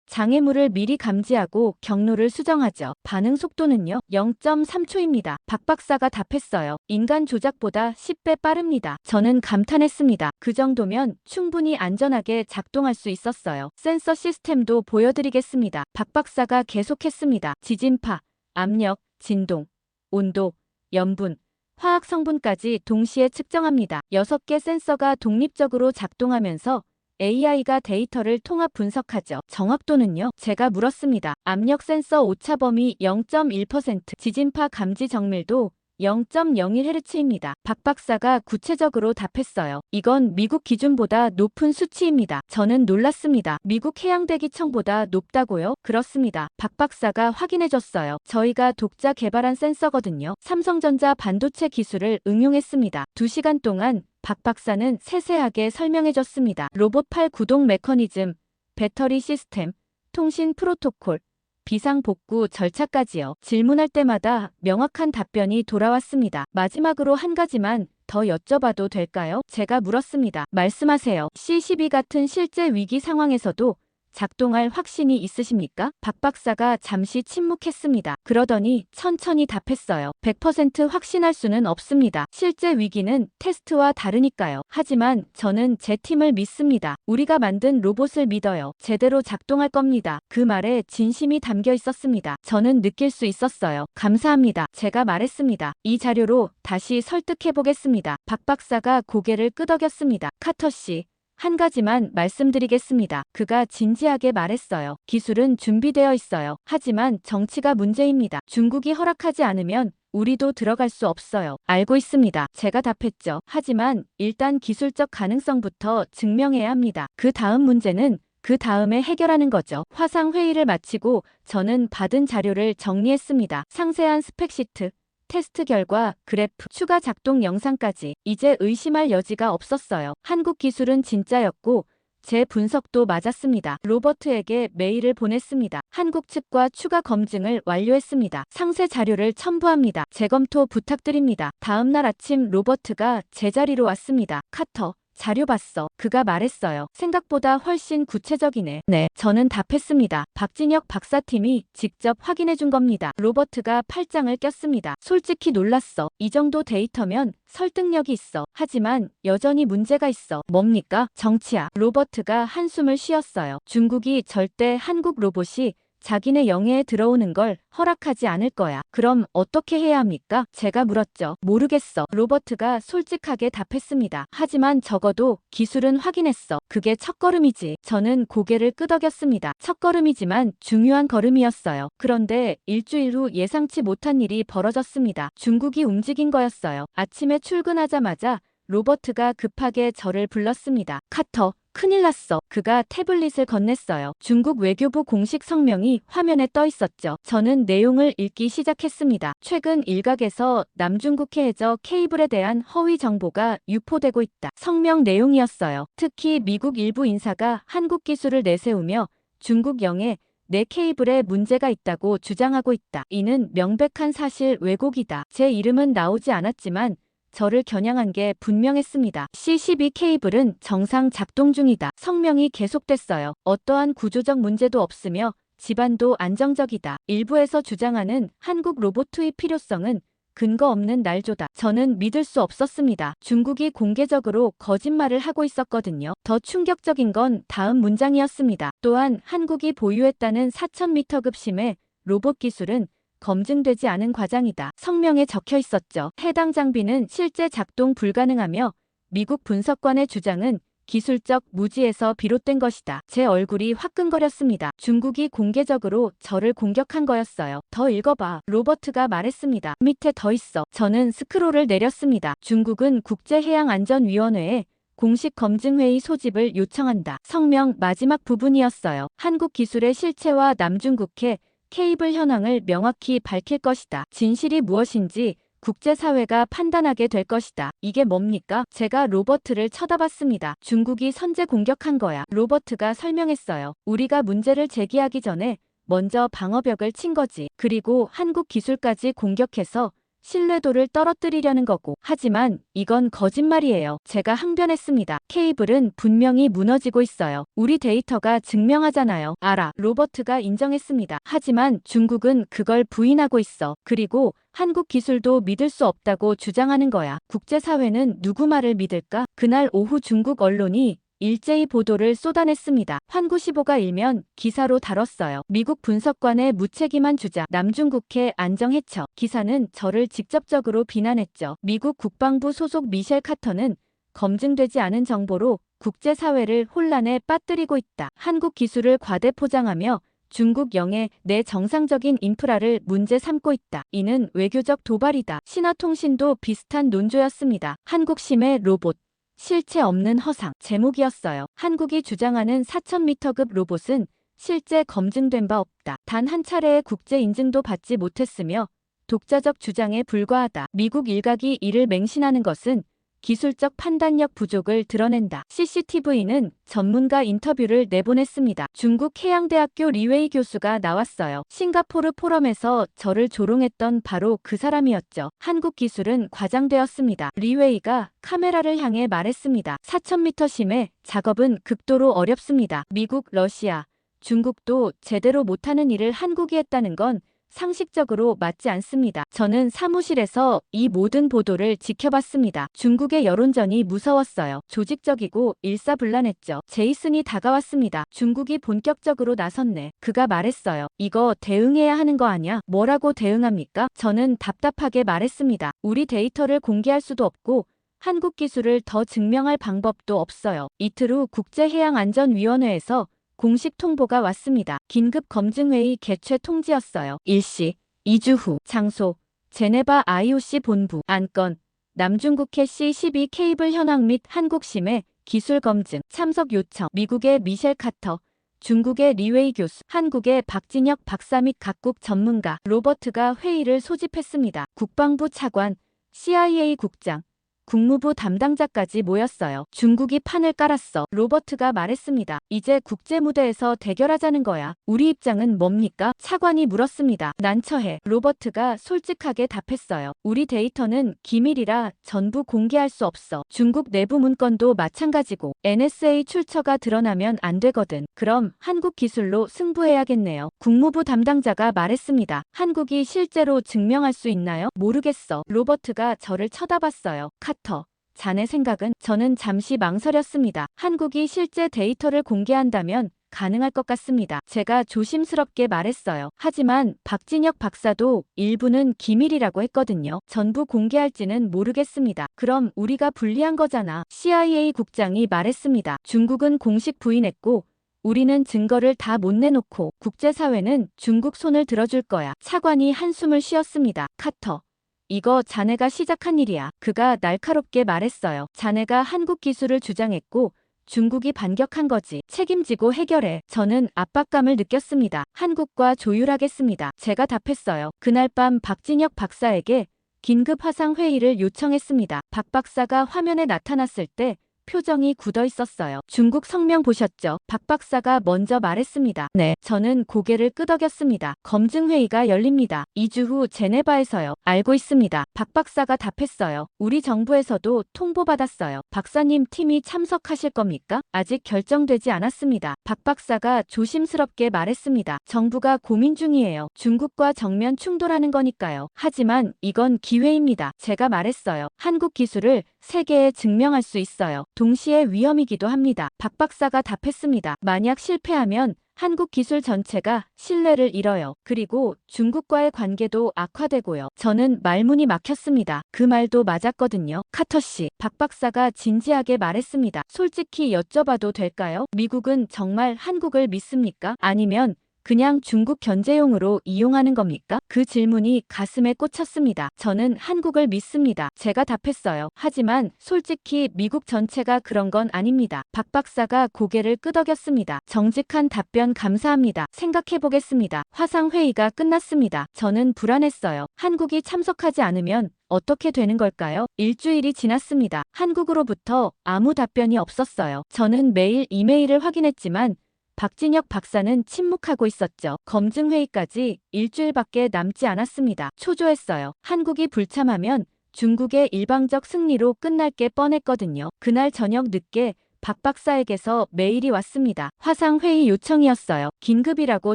장애물을 미리 감지하고 경로를 수정하죠. 반응 속도는요? 0.3초입니다. 박 박사가 답했어요. 인간 조작보다 10배 빠릅니다. 저는 감탄했습니다. 그 정도면 충분히 안전하게 작동할 수 있었어요. 센서 시스템도 보여드리겠습니다. 박 박사가 계속했습니다. 지진파, 압력, 진동, 온도, 염분, 화학 성분까지 동시에 측정합니다. 6개 센서가 독립적으로 작동하면서 AI가 데이터를 통합 분석하죠. 정확도는요? 제가 물었습니다. 압력 센서 오차 범위 0.1%, 지진파 감지 정밀도 0.01Hz입니다. 박 박사가 구체적으로 답했어요. 이건 미국 기준보다 높은 수치입니다. 저는 놀랐습니다. 미국 해양대기청보다 높다고요? 그렇습니다. 박 박사가 확인해줬어요. 저희가 독자 개발한 센서거든요. 삼성전자 반도체 기술을 응용했습니다. 2시간 동안 박 박사는 세세하게 설명해줬습니다. 로봇 팔 구동 메커니즘, 배터리 시스템, 통신 프로토콜, 비상 복구 절차까지요. 질문할 때마다 명확한 답변이 돌아왔습니다. 마지막으로 한 가지만 더 여쭤봐도 될까요? 제가 물었습니다. 말씀하세요. C12 같은 실제 위기 상황에서도 작동할 확신이 있으십니까? 박 박사가 잠시 침묵했습니다. 그러더니 천천히 답했어요. 100% 확신할 수는 없습니다. 실제 위기는 테스트와 다르니까요. 하지만 저는 제 팀을 믿습니다. 우리가 만든 로봇을 믿어요. 제대로 작동할 겁니다. 그 말에 진심이 담겨 있었습니다. 저는 느낄 수 있었어요. 감사합니다. 제가 말했습니다. 이 자료로 다시 설득해보겠습니다. 박 박사가 고개를 끄덕였습니다. 카터 씨. 한 가지만 말씀드리겠습니다. 그가 진지하게 말했어요. 기술은 준비되어 있어요. 하지만 정치가 문제입니다. 중국이 허락하지 않으면 우리도 들어갈 수 없어요. 알고 있습니다. 제가 답했죠. 하지만 일단 기술적 가능성부터 증명해야 합니다. 그 다음 문제는 그 다음에 해결하는 거죠. 화상 회의를 마치고 저는 받은 자료를 정리했습니다. 상세한 스펙시트, 테스트 결과, 그래프, 추가 작동 영상까지. 이제 의심할 여지가 없었어요. 한국 기술은 진짜였고 제 분석도 맞았습니다. 로버트에게 메일을 보냈습니다. 한국 측과 추가 검증을 완료했습니다. 상세 자료를 첨부합니다. 재검토 부탁드립니다. 다음 날 아침 로버트가 제자리로 왔습니다. 카터. 자료 봤어. 그가 말했어요. 생각보다 훨씬 구체적이네. 네, 저는 답했습니다. 박진혁 박사팀이 직접 확인해 준 겁니다. 로버트가 팔짱을 꼈습니다. 솔직히 놀랐어. 이 정도 데이터면 설득력이 있어. 하지만 여전히 문제가 있어. 뭡니까? 정치야. 로버트가 한숨을 쉬었어요. 중국이 절대 한국 로봇이 자기네 영해에 들어오는 걸 허락하지 않을 거야. 그럼 어떻게 해야 합니까? 제가 물었죠. 모르겠어. 로버트가 솔직하게 답했습니다. 하지만 적어도 기술은 확인했어. 그게 첫걸음이지. 저는 고개를 끄덕였습니다. 첫걸음이지만 중요한 걸음이었어요. 그런데 일주일 후 예상치 못한 일이 벌어졌습니다. 중국이 움직인 거였어요. 아침에 출근하자마자 로버트가 급하게 저를 불렀습니다. 카터. 큰일 났어. 그가 태블릿을 건넸어요. 중국 외교부 공식 성명이 화면에 떠 있었죠. 저는 내용을 읽기 시작했습니다. 최근 일각에서 남중국 해저 케이블에 대한 허위 정보가 유포되고 있다. 성명 내용이었어요. 특히 미국 일부 인사가 한국 기술을 내세우며 중국 영해 내 케이블에 문제가 있다고 주장하고 있다. 이는 명백한 사실 왜곡이다. 제 이름은 나오지 않았지만 저를 겨냥한 게 분명했습니다. C12 케이블은 정상 작동 중이다. 성명이 계속됐어요. 어떠한 구조적 문제도 없으며 집안도 안정적이다. 일부에서 주장하는 한국 로봇 투입 필요성은 근거 없는 날조다. 저는 믿을 수 없었습니다. 중국이 공개적으로 거짓말을 하고 있었거든요. 더 충격적인 건 다음 문장이었습니다. 또한 한국이 보유했다는 4,000m급 심해 로봇 기술은 검증되지 않은 과장이다. 성명에 적혀 있었죠. 해당 장비는 실제 작동 불가능하며 미국 분석관의 주장은 기술적 무지에서 비롯된 것이다. 제 얼굴이 화끈거렸습니다. 중국이 공개적으로 저를 공격한 거였어요. 더 읽어봐. 로버트가 말했습니다. 밑에 더 있어. 저는 스크롤을 내렸습니다. 중국은 국제해양안전위원회에 공식 검증회의 소집을 요청한다. 성명 마지막 부분이었어요. 한국 기술의 실체와 남중국해 케이블 현황을 명확히 밝힐 것이다. 진실이 무엇인지 국제사회가 판단하게 될 것이다. 이게 뭡니까? 제가 로버트를 쳐다봤습니다. 중국이 선제 공격한 거야. 로버트가 설명했어요. 우리가 문제를 제기하기 전에 먼저 방어벽을 친 거지. 그리고 한국 기술까지 공격해서 신뢰도를 떨어뜨리려는 거고. 하지만 이건 거짓말이에요. 제가 항변했습니다. 케이블은 분명히 무너지고 있어요. 우리 데이터가 증명하잖아요. 알아. 로버트가 인정했습니다. 하지만 중국은 그걸 부인하고 있어. 그리고 한국 기술도 믿을 수 없다고 주장하는 거야. 국제사회는 누구 말을 믿을까? 그날 오후 중국 언론이 일제히 보도를 쏟아냈습니다. 환구시보가 일면 기사로 다뤘어요. 미국 분석관의 무책임한 주장, 남중국해 안정해쳐. 기사는 저를 직접적으로 비난했죠. 미국 국방부 소속 미셸 카터는 검증되지 않은 정보로 국제사회를 혼란에 빠뜨리고 있다. 한국 기술을 과대 포장하며 중국 영해 내 정상적인 인프라를 문제 삼고 있다. 이는 외교적 도발이다. 신화통신도 비슷한 논조였습니다. 한국심의 로봇. 실체 없는 허상. 제목이었어요. 한국이 주장하는 4000m급 로봇은 실제 검증된 바 없다. 단 한 차례의 국제 인증도 받지 못했으며 독자적 주장에 불과하다. 미국 일각이 이를 맹신하는 것은 기술적 판단력 부족을 드러낸다. CCTV는 전문가 인터뷰를 내보냈습니다. 중국 해양대학교 리웨이 교수가 나왔어요. 싱가포르 포럼에서 저를 조롱했던 바로 그 사람이었죠. 한국 기술은 과장되었습니다. 리웨이가 카메라를 향해 말했습니다. 4000m 심해 작업은 극도로 어렵습니다. 미국, 러시아, 중국도 제대로 못하는 일을 한국이 했다는 건 상식적으로 맞지 않습니다. 저는 사무실에서 이 모든 보도를 지켜봤습니다. 중국의 여론전이 무서웠어요. 조직적이고 일사불란했죠. 제이슨이 다가왔습니다. 중국이 본격적으로 나섰네. 그가 말했어요. 이거 대응해야 하는 거 아냐? 뭐라고 대응합니까? 저는 답답하게 말했습니다. 우리 데이터를 공개할 수도 없고 한국 기술을 더 증명할 방법도 없어요. 이틀 후 국제해양안전위원회에서 공식 통보가 왔습니다. 긴급 검증회의 개최 통지였어요. 일시, 2주 후, 장소, 제네바 IOC 본부, 안건, 남중국해 C-12 케이블 현황 및 한국심의 기술 검증, 참석 요청, 미국의 미셸 카터, 중국의 리웨이 교수, 한국의 박진혁 박사 및 각국 전문가, 로버트가 회의를 소집했습니다. 국방부 차관, CIA 국장, 국무부 담당자까지 모였어요. 중국이 판을 깔았어. 로버트가 말했습니다. 이제 국제 무대에서 대결하자는 거야. 우리 입장은 뭡니까? 차관이 물었습니다. 난처해. 로버트가 솔직하게 답했어요. 우리 데이터는 기밀이라 전부 공개할 수 없어. 중국 내부 문건도 마찬가지고 NSA 출처가 드러나면 안 되거든. 그럼 한국 기술로 승부해야겠네요. 국무부 담당자가 말했습니다. 한국이 실제로 증명할 수 있나요? 모르겠어. 로버트가 저를 쳐다봤어요. 카터, 자네 생각은? 저는 잠시 망설였습니다. 한국이 실제 데이터를 공개한다면 가능할 것 같습니다. 제가 조심스럽게 말했어요. 하지만 박진혁 박사도 일부는 기밀이라고 했거든요. 전부 공개할지는 모르겠습니다. 그럼 우리가 불리한 거잖아. CIA 국장이 말했습니다. 중국은 공식 부인했고 우리는 증거를 다 못 내놓고 국제사회는 중국 손을 들어줄 거야. 차관이 한숨을 쉬었습니다. 카터, 이거 자네가 시작한 일이야. 그가 날카롭게 말했어요. 자네가 한국 기술을 주장했고 중국이 반격한 거지. 책임지고 해결해. 저는 압박감을 느꼈습니다. 한국과 조율하겠습니다. 제가 답했어요. 그날 밤 박진혁 박사에게 긴급 화상 회의를 요청했습니다. 박 박사가 화면에 나타났을 때 표정이 굳어 있었어요. 중국 성명 보셨죠? 박 박사가 먼저 말했습니다. 네. 저는 고개를 끄덕였습니다. 검증회의가 열립니다. 2주 후 제네바에서요. 알고 있습니다. 박 박사가 답했어요. 우리 정부에서도 통보받았어요. 박사님 팀이 참석하실 겁니까? 아직 결정되지 않았습니다. 박 박사가 조심스럽게 말했습니다. 정부가 고민 중이에요. 중국과 정면 충돌하는 거니까요. 하지만 이건 기회입니다. 제가 말했어요. 한국 기술을 세계에 증명할 수 있어요. 동시에 위험이기도 합니다. 박 박사가 답했습니다. 만약 실패하면 한국 기술 전체가 신뢰를 잃어요. 그리고 중국과의 관계도 악화되고요. 저는 말문이 막혔습니다. 그 말도 맞았거든요. 카터 씨, 박 박사가 진지하게 말했습니다. 솔직히 여쭤봐도 될까요? 미국은 정말 한국을 믿습니까? 아니면 그냥 중국 견제용으로 이용하는 겁니까? 그 질문이 가슴에 꽂혔습니다. 저는 한국을 믿습니다. 제가 답했어요. 하지만 솔직히 미국 전체가 그런 건 아닙니다. 박 박사가 고개를 끄덕였습니다. 정직한 답변 감사합니다. 생각해보겠습니다. 화상회의가 끝났습니다. 저는 불안했어요. 한국이 참석하지 않으면 어떻게 되는 걸까요? 일주일이 지났습니다. 한국으로부터 아무 답변이 없었어요. 저는 매일 이메일을 확인했지만 박진혁 박사는 침묵하고 있었죠. 검증회의까지 일주일밖에 남지 않았습니다. 초조했어요. 한국이 불참하면 중국의 일방적 승리로 끝날 게 뻔했거든요. 그날 저녁 늦게 박 박사에게서 메일이 왔습니다. 화상회의 요청이었어요. 긴급이라고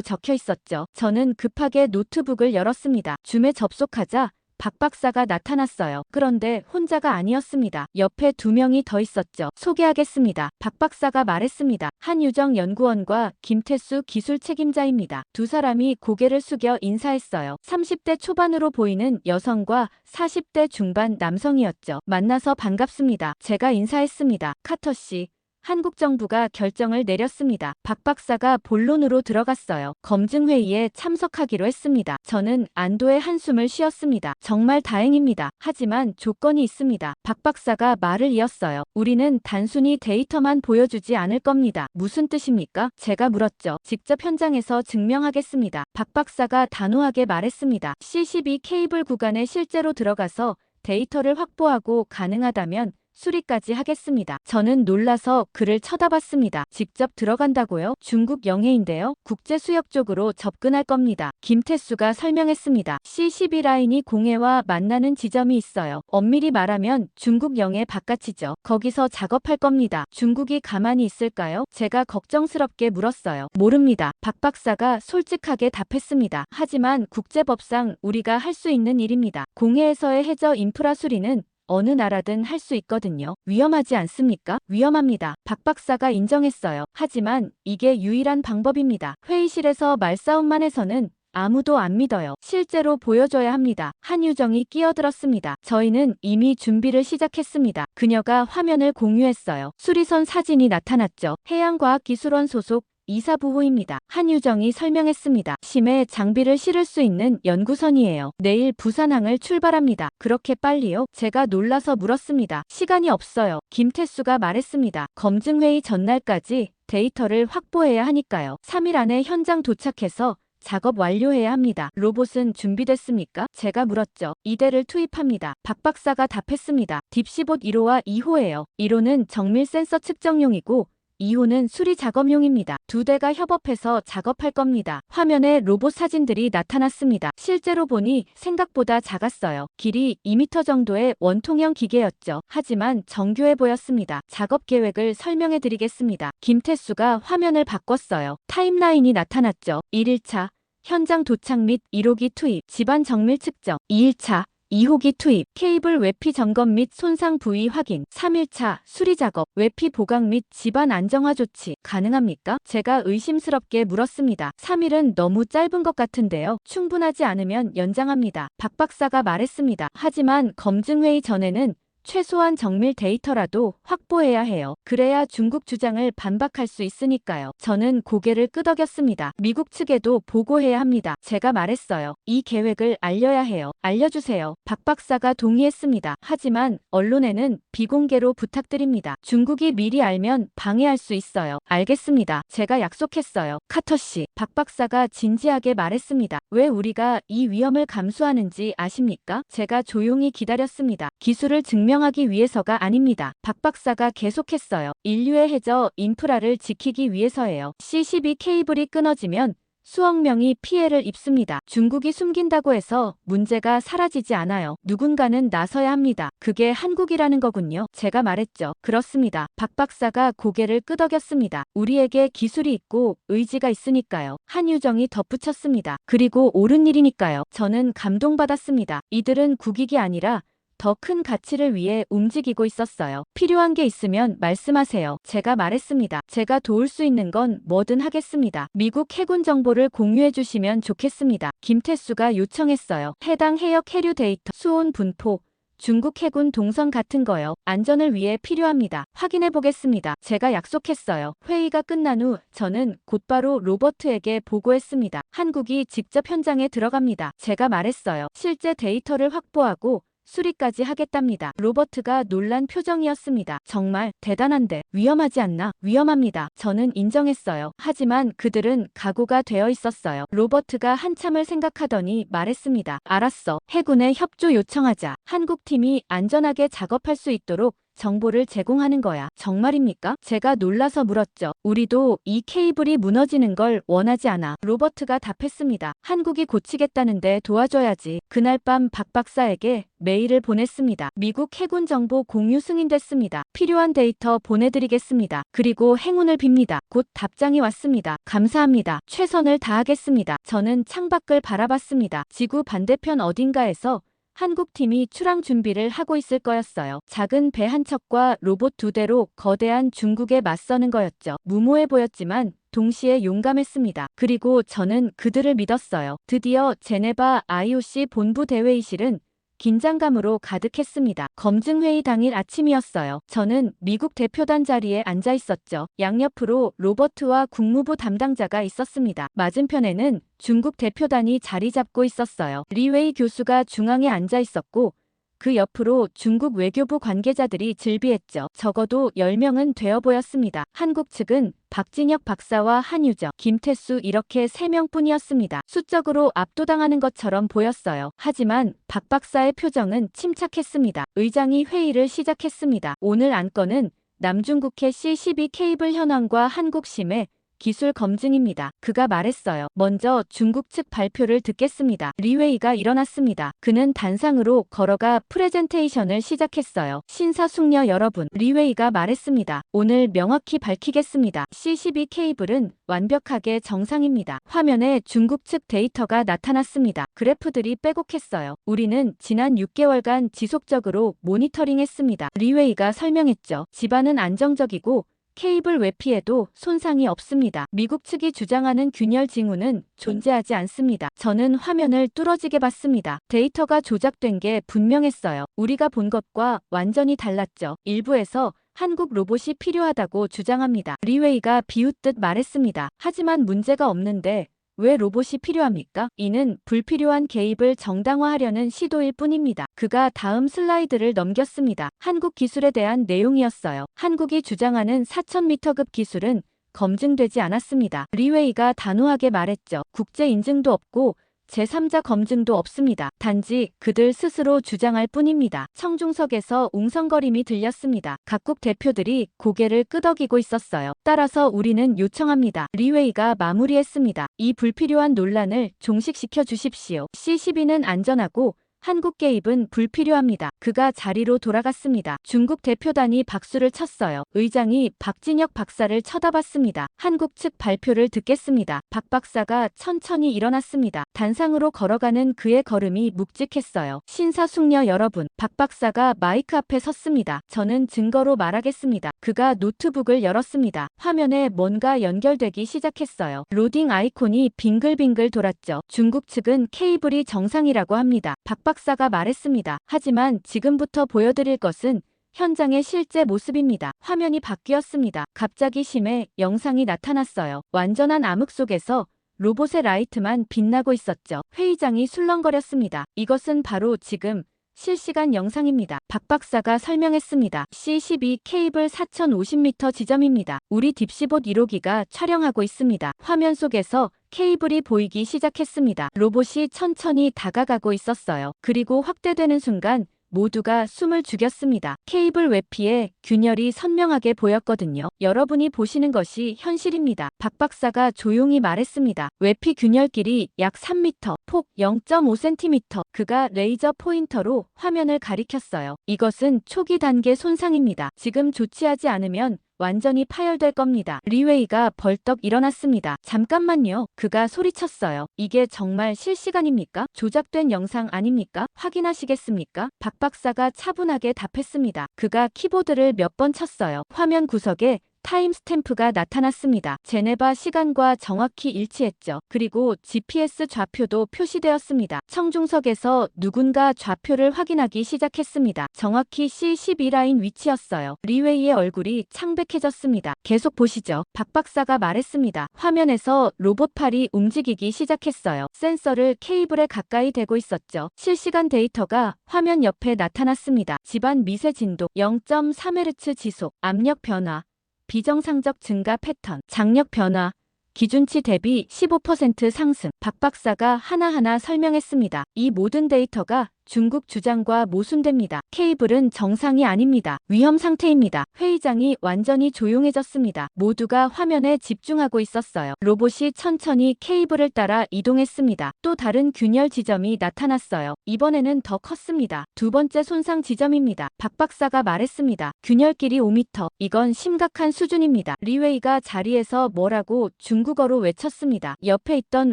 적혀 있었죠. 저는 급하게 노트북을 열었습니다. 줌에 접속하자 박 박사가 나타났어요. 그런데 혼자가 아니었습니다. 옆에 2명이 더 있었죠. 소개하겠습니다. 박 박사가 말했습니다. 한유정 연구원과 김태수 기술 책임자입니다. 두 사람이 고개를 숙여 인사했어요. 30대 초반으로 보이는 여성과 40대 중반 남성이었죠. 만나서 반갑습니다. 제가 인사했습니다. 카터 씨. 한국 정부가 결정을 내렸습니다. 박 박사가 본론으로 들어갔어요. 검증회의에 참석하기로 했습니다. 저는 안도의 한숨을 쉬었습니다. 정말 다행입니다. 하지만 조건이 있습니다. 박 박사가 말을 이었어요. 우리는 단순히 데이터만 보여주지 않을 겁니다. 무슨 뜻입니까? 제가 물었죠. 직접 현장에서 증명하겠습니다. 박 박사가 단호하게 말했습니다. C12 케이블 구간에 실제로 들어가서 데이터를 확보하고 가능하다면 수리까지 하겠습니다. 저는 놀라서 그를 쳐다봤습니다. 직접 들어간다고요? 중국 영해인데요. 국제 수역 쪽으로 접근할 겁니다. 김태수가 설명했습니다. C12 라인이 공해와 만나는 지점이 있어요. 엄밀히 말하면 중국 영해 바깥이죠. 거기서 작업할 겁니다. 중국이 가만히 있을까요? 제가 걱정스럽게 물었어요. 모릅니다. 박 박사가 솔직하게 답했습니다. 하지만 국제법상 우리가 할 수 있는 일입니다. 공해에서의 해저 인프라 수리는 어느 나라든 할 수 있거든요. 위험하지 않습니까? 위험합니다. 박 박사가 인정했어요. 하지만 이게 유일한 방법입니다. 회의실에서 말싸움만 해서는 아무도 안 믿어요. 실제로 보여줘야 합니다. 한유정이 끼어들었습니다. 저희는 이미 준비를 시작했습니다. 그녀가 화면을 공유했어요. 수리선 사진이 나타났죠. 해양과학기술원 소속 이사부호입니다. 한유정이 설명했습니다. 심해 장비를 실을 수 있는 연구선이에요. 내일 부산항을 출발합니다. 그렇게 빨리요? 제가 놀라서 물었습니다. 시간이 없어요. 김태수가 말했습니다. 검증회의 전날까지 데이터를 확보해야 하니까요. 3일 안에 현장 도착해서 작업 완료해야 합니다. 로봇은 준비됐습니까? 제가 물었죠. 2대를 투입합니다. 박 박사가 답했습니다. 딥시봇 1호와 2호예요. 1호는 정밀 센서 측정용이고 2호는 수리 작업용입니다. 2대가 협업해서 작업할 겁니다. 화면에 로봇 사진들이 나타났습니다. 실제로 보니 생각보다 작았어요. 길이 2m 정도의 원통형 기계였죠. 하지만 정교해 보였습니다. 작업 계획을 설명해 드리겠습니다. 김태수가 화면을 바꿨어요. 타임라인이 나타났죠. 1일차 현장 도착 및 1호기 투입, 집안 정밀 측정. 2일차 2호기 투입, 케이블 외피 점검 및 손상 부위 확인. 3일차 수리 작업, 외피 보강 및 집안 안정화 조치 가능합니까? 제가 의심스럽게 물었습니다. 3일은 너무 짧은 것 같은데요. 충분하지 않으면 연장합니다. 박 박사가 말했습니다. 하지만 검증회의 전에는 최소한 정밀 데이터라도 확보해야 해요. 그래야 중국 주장을 반박할 수 있으니까요. 저는 고개를 끄덕였습니다. 미국 측에도 보고해야 합니다. 제가 말했어요. 이 계획을 알려야 해요. 알려주세요. 박 박사가 동의했습니다. 하지만 언론에는 비공개로 부탁드립니다. 중국이 미리 알면 방해할 수 있어요. 알겠습니다. 제가 약속했어요. 카터 씨, 박 박사가 진지하게 말했습니다. 왜 우리가 이 위험을 감수하는지 아십니까? 제가 조용히 기다렸습니다. 기술을 증명하기 위해서가 아닙니다. 박 박사가 계속했어요. 인류의 해저 인프라를 지키기 위해서예요. C12 케이블이 끊어지면 수억 명이 피해를 입습니다. 중국이 숨긴다고 해서 문제가 사라지지 않아요. 누군가는 나서야 합니다. 그게 한국이라는 거군요. 제가 말했죠. 그렇습니다. 박 박사가 고개를 끄덕였습니다. 우리에게 기술이 있고 의지가 있으니까요. 한유정이 덧붙였습니다. 그리고 옳은 일이니까요. 저는 감동받았습니다. 이들은 국익이 아니라 더 큰 가치를 위해 움직이고 있었어요. 필요한 게 있으면 말씀하세요. 제가 말했습니다. 제가 도울 수 있는 건 뭐든 하겠습니다. 미국 해군 정보를 공유해 주시면 좋겠습니다. 김태수가 요청했어요. 해당 해역 해류 데이터, 수온 분포, 중국 해군 동선 같은 거요. 안전을 위해 필요합니다. 확인해 보겠습니다. 제가 약속했어요. 회의가 끝난 후 저는 곧바로 로버트에게 보고했습니다. 한국이 직접 현장에 들어갑니다. 제가 말했어요. 실제 데이터를 확보하고 수리까지 하겠답니다. 로버트가 놀란 표정이었습니다. 정말 대단한데 위험하지 않나? 위험합니다. 저는 인정했어요. 하지만 그들은 각오가 되어 있었어요. 로버트가 한참을 생각하더니 말했습니다. 알았어. 해군에 협조 요청하자. 한국팀이 안전하게 작업할 수 있도록 정보를 제공하는 거야. 정말입니까? 제가 놀라서 물었죠. 우리도 이 케이블이 무너지는 걸 원하지 않아. 로버트가 답했습니다. 한국이 고치겠다는데 도와줘야지. 그날 밤 박 박사에게 메일을 보냈습니다. 미국 해군 정보 공유 승인됐습니다. 필요한 데이터 보내드리겠습니다. 그리고 행운을 빕니다. 곧 답장이 왔습니다. 감사합니다. 최선을 다하겠습니다. 저는 창밖을 바라봤습니다. 지구 반대편 어딘가에서 한국팀이 출항 준비를 하고 있을 거였어요. 작은 배 한 척과 로봇 2대로 거대한 중국에 맞서는 거였죠. 무모해 보였지만 동시에 용감했습니다. 그리고 저는 그들을 믿었어요. 드디어 제네바 IOC 본부 대회의실은 긴장감으로 가득했습니다. 검증회의 당일 아침이었어요. 저는 미국 대표단 자리에 앉아 있었죠. 양옆으로 로버트와 국무부 담당자가 있었습니다. 맞은편에는 중국 대표단이 자리 잡고 있었어요. 리웨이 교수가 중앙에 앉아 있었고 그 옆으로 중국 외교부 관계자들이 즐비했죠. 적어도 10명은 되어 보였습니다. 한국 측은 박진혁 박사와 한유정, 김태수 이렇게 3명뿐이었습니다. 수적으로 압도당하는 것처럼 보였어요. 하지만 박 박사의 표정은 침착했습니다. 의장이 회의를 시작했습니다. 오늘 안건은 남중국해 C-12 케이블 현황과 한국심의 기술 검증입니다. 그가 말했어요. 먼저 중국 측 발표를 듣겠습니다. 리웨이가 일어났습니다. 그는 단상으로 걸어가 프레젠테이션을 시작했어요. 신사숙녀 여러분, 리웨이가 말했습니다. 오늘 명확히 밝히겠습니다. C-12 케이블은 완벽하게 정상입니다. 화면에 중국 측 데이터가 나타났습니다. 그래프들이 빼곡했어요. 우리는 지난 6개월간 지속적으로 모니터링했습니다. 리웨이가 설명했죠. 집안은 안정적이고 케이블 외피에도 손상이 없습니다. 미국 측이 주장하는 균열 징후는 존재하지 않습니다. 저는 화면을 뚫어지게 봤습니다. 데이터가 조작된 게 분명했어요. 우리가 본 것과 완전히 달랐죠. 일부에서 한국 로봇이 필요하다고 주장합니다. 리웨이가 비웃듯 말했습니다. 하지만 문제가 없는데 왜 로봇이 필요합니까? 이는 불필요한 개입을 정당화하려는 시도일 뿐입니다. 그가 다음 슬라이드를 넘겼습니다. 한국 기술에 대한 내용이었어요. 한국이 주장하는 4000m급 기술은 검증되지 않았습니다. 리웨이가 단호하게 말했죠. 국제 인증도 없고 제3자 검증도 없습니다. 단지 그들 스스로 주장할 뿐입니다. 청중석에서 웅성거림이 들렸습니다. 각국 대표들이 고개를 끄덕이고 있었어요. 따라서 우리는 요청합니다. 리웨이가 마무리했습니다. 이 불필요한 논란을 종식시켜 주십시오. C-12는 안전하고 한국 개입은 불필요합니다. 그가 자리로 돌아갔습니다. 중국 대표단이 박수를 쳤어요. 의장이 박진혁 박사를 쳐다봤습니다. 한국 측 발표를 듣겠습니다. 박 박사가 천천히 일어났습니다. 단상으로 걸어가는 그의 걸음이 묵직했어요. 신사숙녀 여러분, 박 박사가 마이크 앞에 섰습니다. 저는 증거로 말하겠습니다. 그가 노트북을 열었습니다. 화면에 뭔가 연결되기 시작했어요. 로딩 아이콘이 빙글빙글 돌았죠. 중국 측은 케이블이 정상이라고 합니다. 박 박사가 말했습니다. 하지만 지금부터 보여드릴 것은 현장의 실제 모습입니다. 화면이 바뀌었습니다. 갑자기 심해 영상이 나타났어요. 완전한 암흑 속에서 로봇의 라이트만 빛나고 있었죠. 회의장이 술렁거렸습니다. 이것은 바로 지금 실시간 영상입니다. 박 박사가 설명했습니다. C-12 케이블 4050m 지점입니다. 우리 딥시봇 1호기가 촬영하고 있습니다. 화면 속에서 케이블이 보이기 시작했습니다. 로봇이 천천히 다가가고 있었어요. 그리고 확대되는 순간 모두가 숨을 죽였습니다. 케이블 외피에 균열이 선명하게 보였거든요. 여러분이 보시는 것이 현실입니다. 박 박사가 조용히 말했습니다. 외피 균열 길이 약 3m, 폭 0.5cm. 그가 레이저 포인터로 화면을 가리켰어요. 이것은 초기 단계 손상입니다. 지금 조치하지 않으면 완전히 파열될 겁니다. 리웨이가 벌떡 일어났습니다. 잠깐만요. 그가 소리쳤어요. 이게 정말 실시간입니까? 조작된 영상 아닙니까? 확인하시겠습니까? 박 박사가 차분하게 답했습니다. 그가 키보드를 몇 번 쳤어요. 화면 구석에 타임스탬프가 나타났습니다. 제네바 시간과 정확히 일치했죠. 그리고 GPS 좌표도 표시되었습니다. 청중석에서 누군가 좌표를 확인하기 시작했습니다. 정확히 C12라인 위치였어요. 리웨이의 얼굴이 창백해졌습니다. 계속 보시죠. 박 박사가 말했습니다. 화면에서 로봇팔이 움직이기 시작했어요. 센서를 케이블에 가까이 대고 있었죠. 실시간 데이터가 화면 옆에 나타났습니다. 집안 미세 진동, 0.3Hz 지속, 압력 변화, 비정상적 증가 패턴, 장력 변화, 기준치 대비 15% 상승. 박 박사가 하나하나 설명했습니다. 이 모든 데이터가 중국 주장과 모순됩니다. 케이블은 정상이 아닙니다. 위험 상태입니다. 회의장이 완전히 조용해졌습니다. 모두가 화면에 집중하고 있었어요. 로봇이 천천히 케이블을 따라 이동했습니다. 또 다른 균열 지점이 나타났어요. 이번에는 더 컸습니다. 두 번째 손상 지점입니다. 박 박사가 말했습니다. 균열길이 5m. 이건 심각한 수준입니다. 리웨이가 자리에서 뭐라고 중국어로 외쳤습니다. 옆에 있던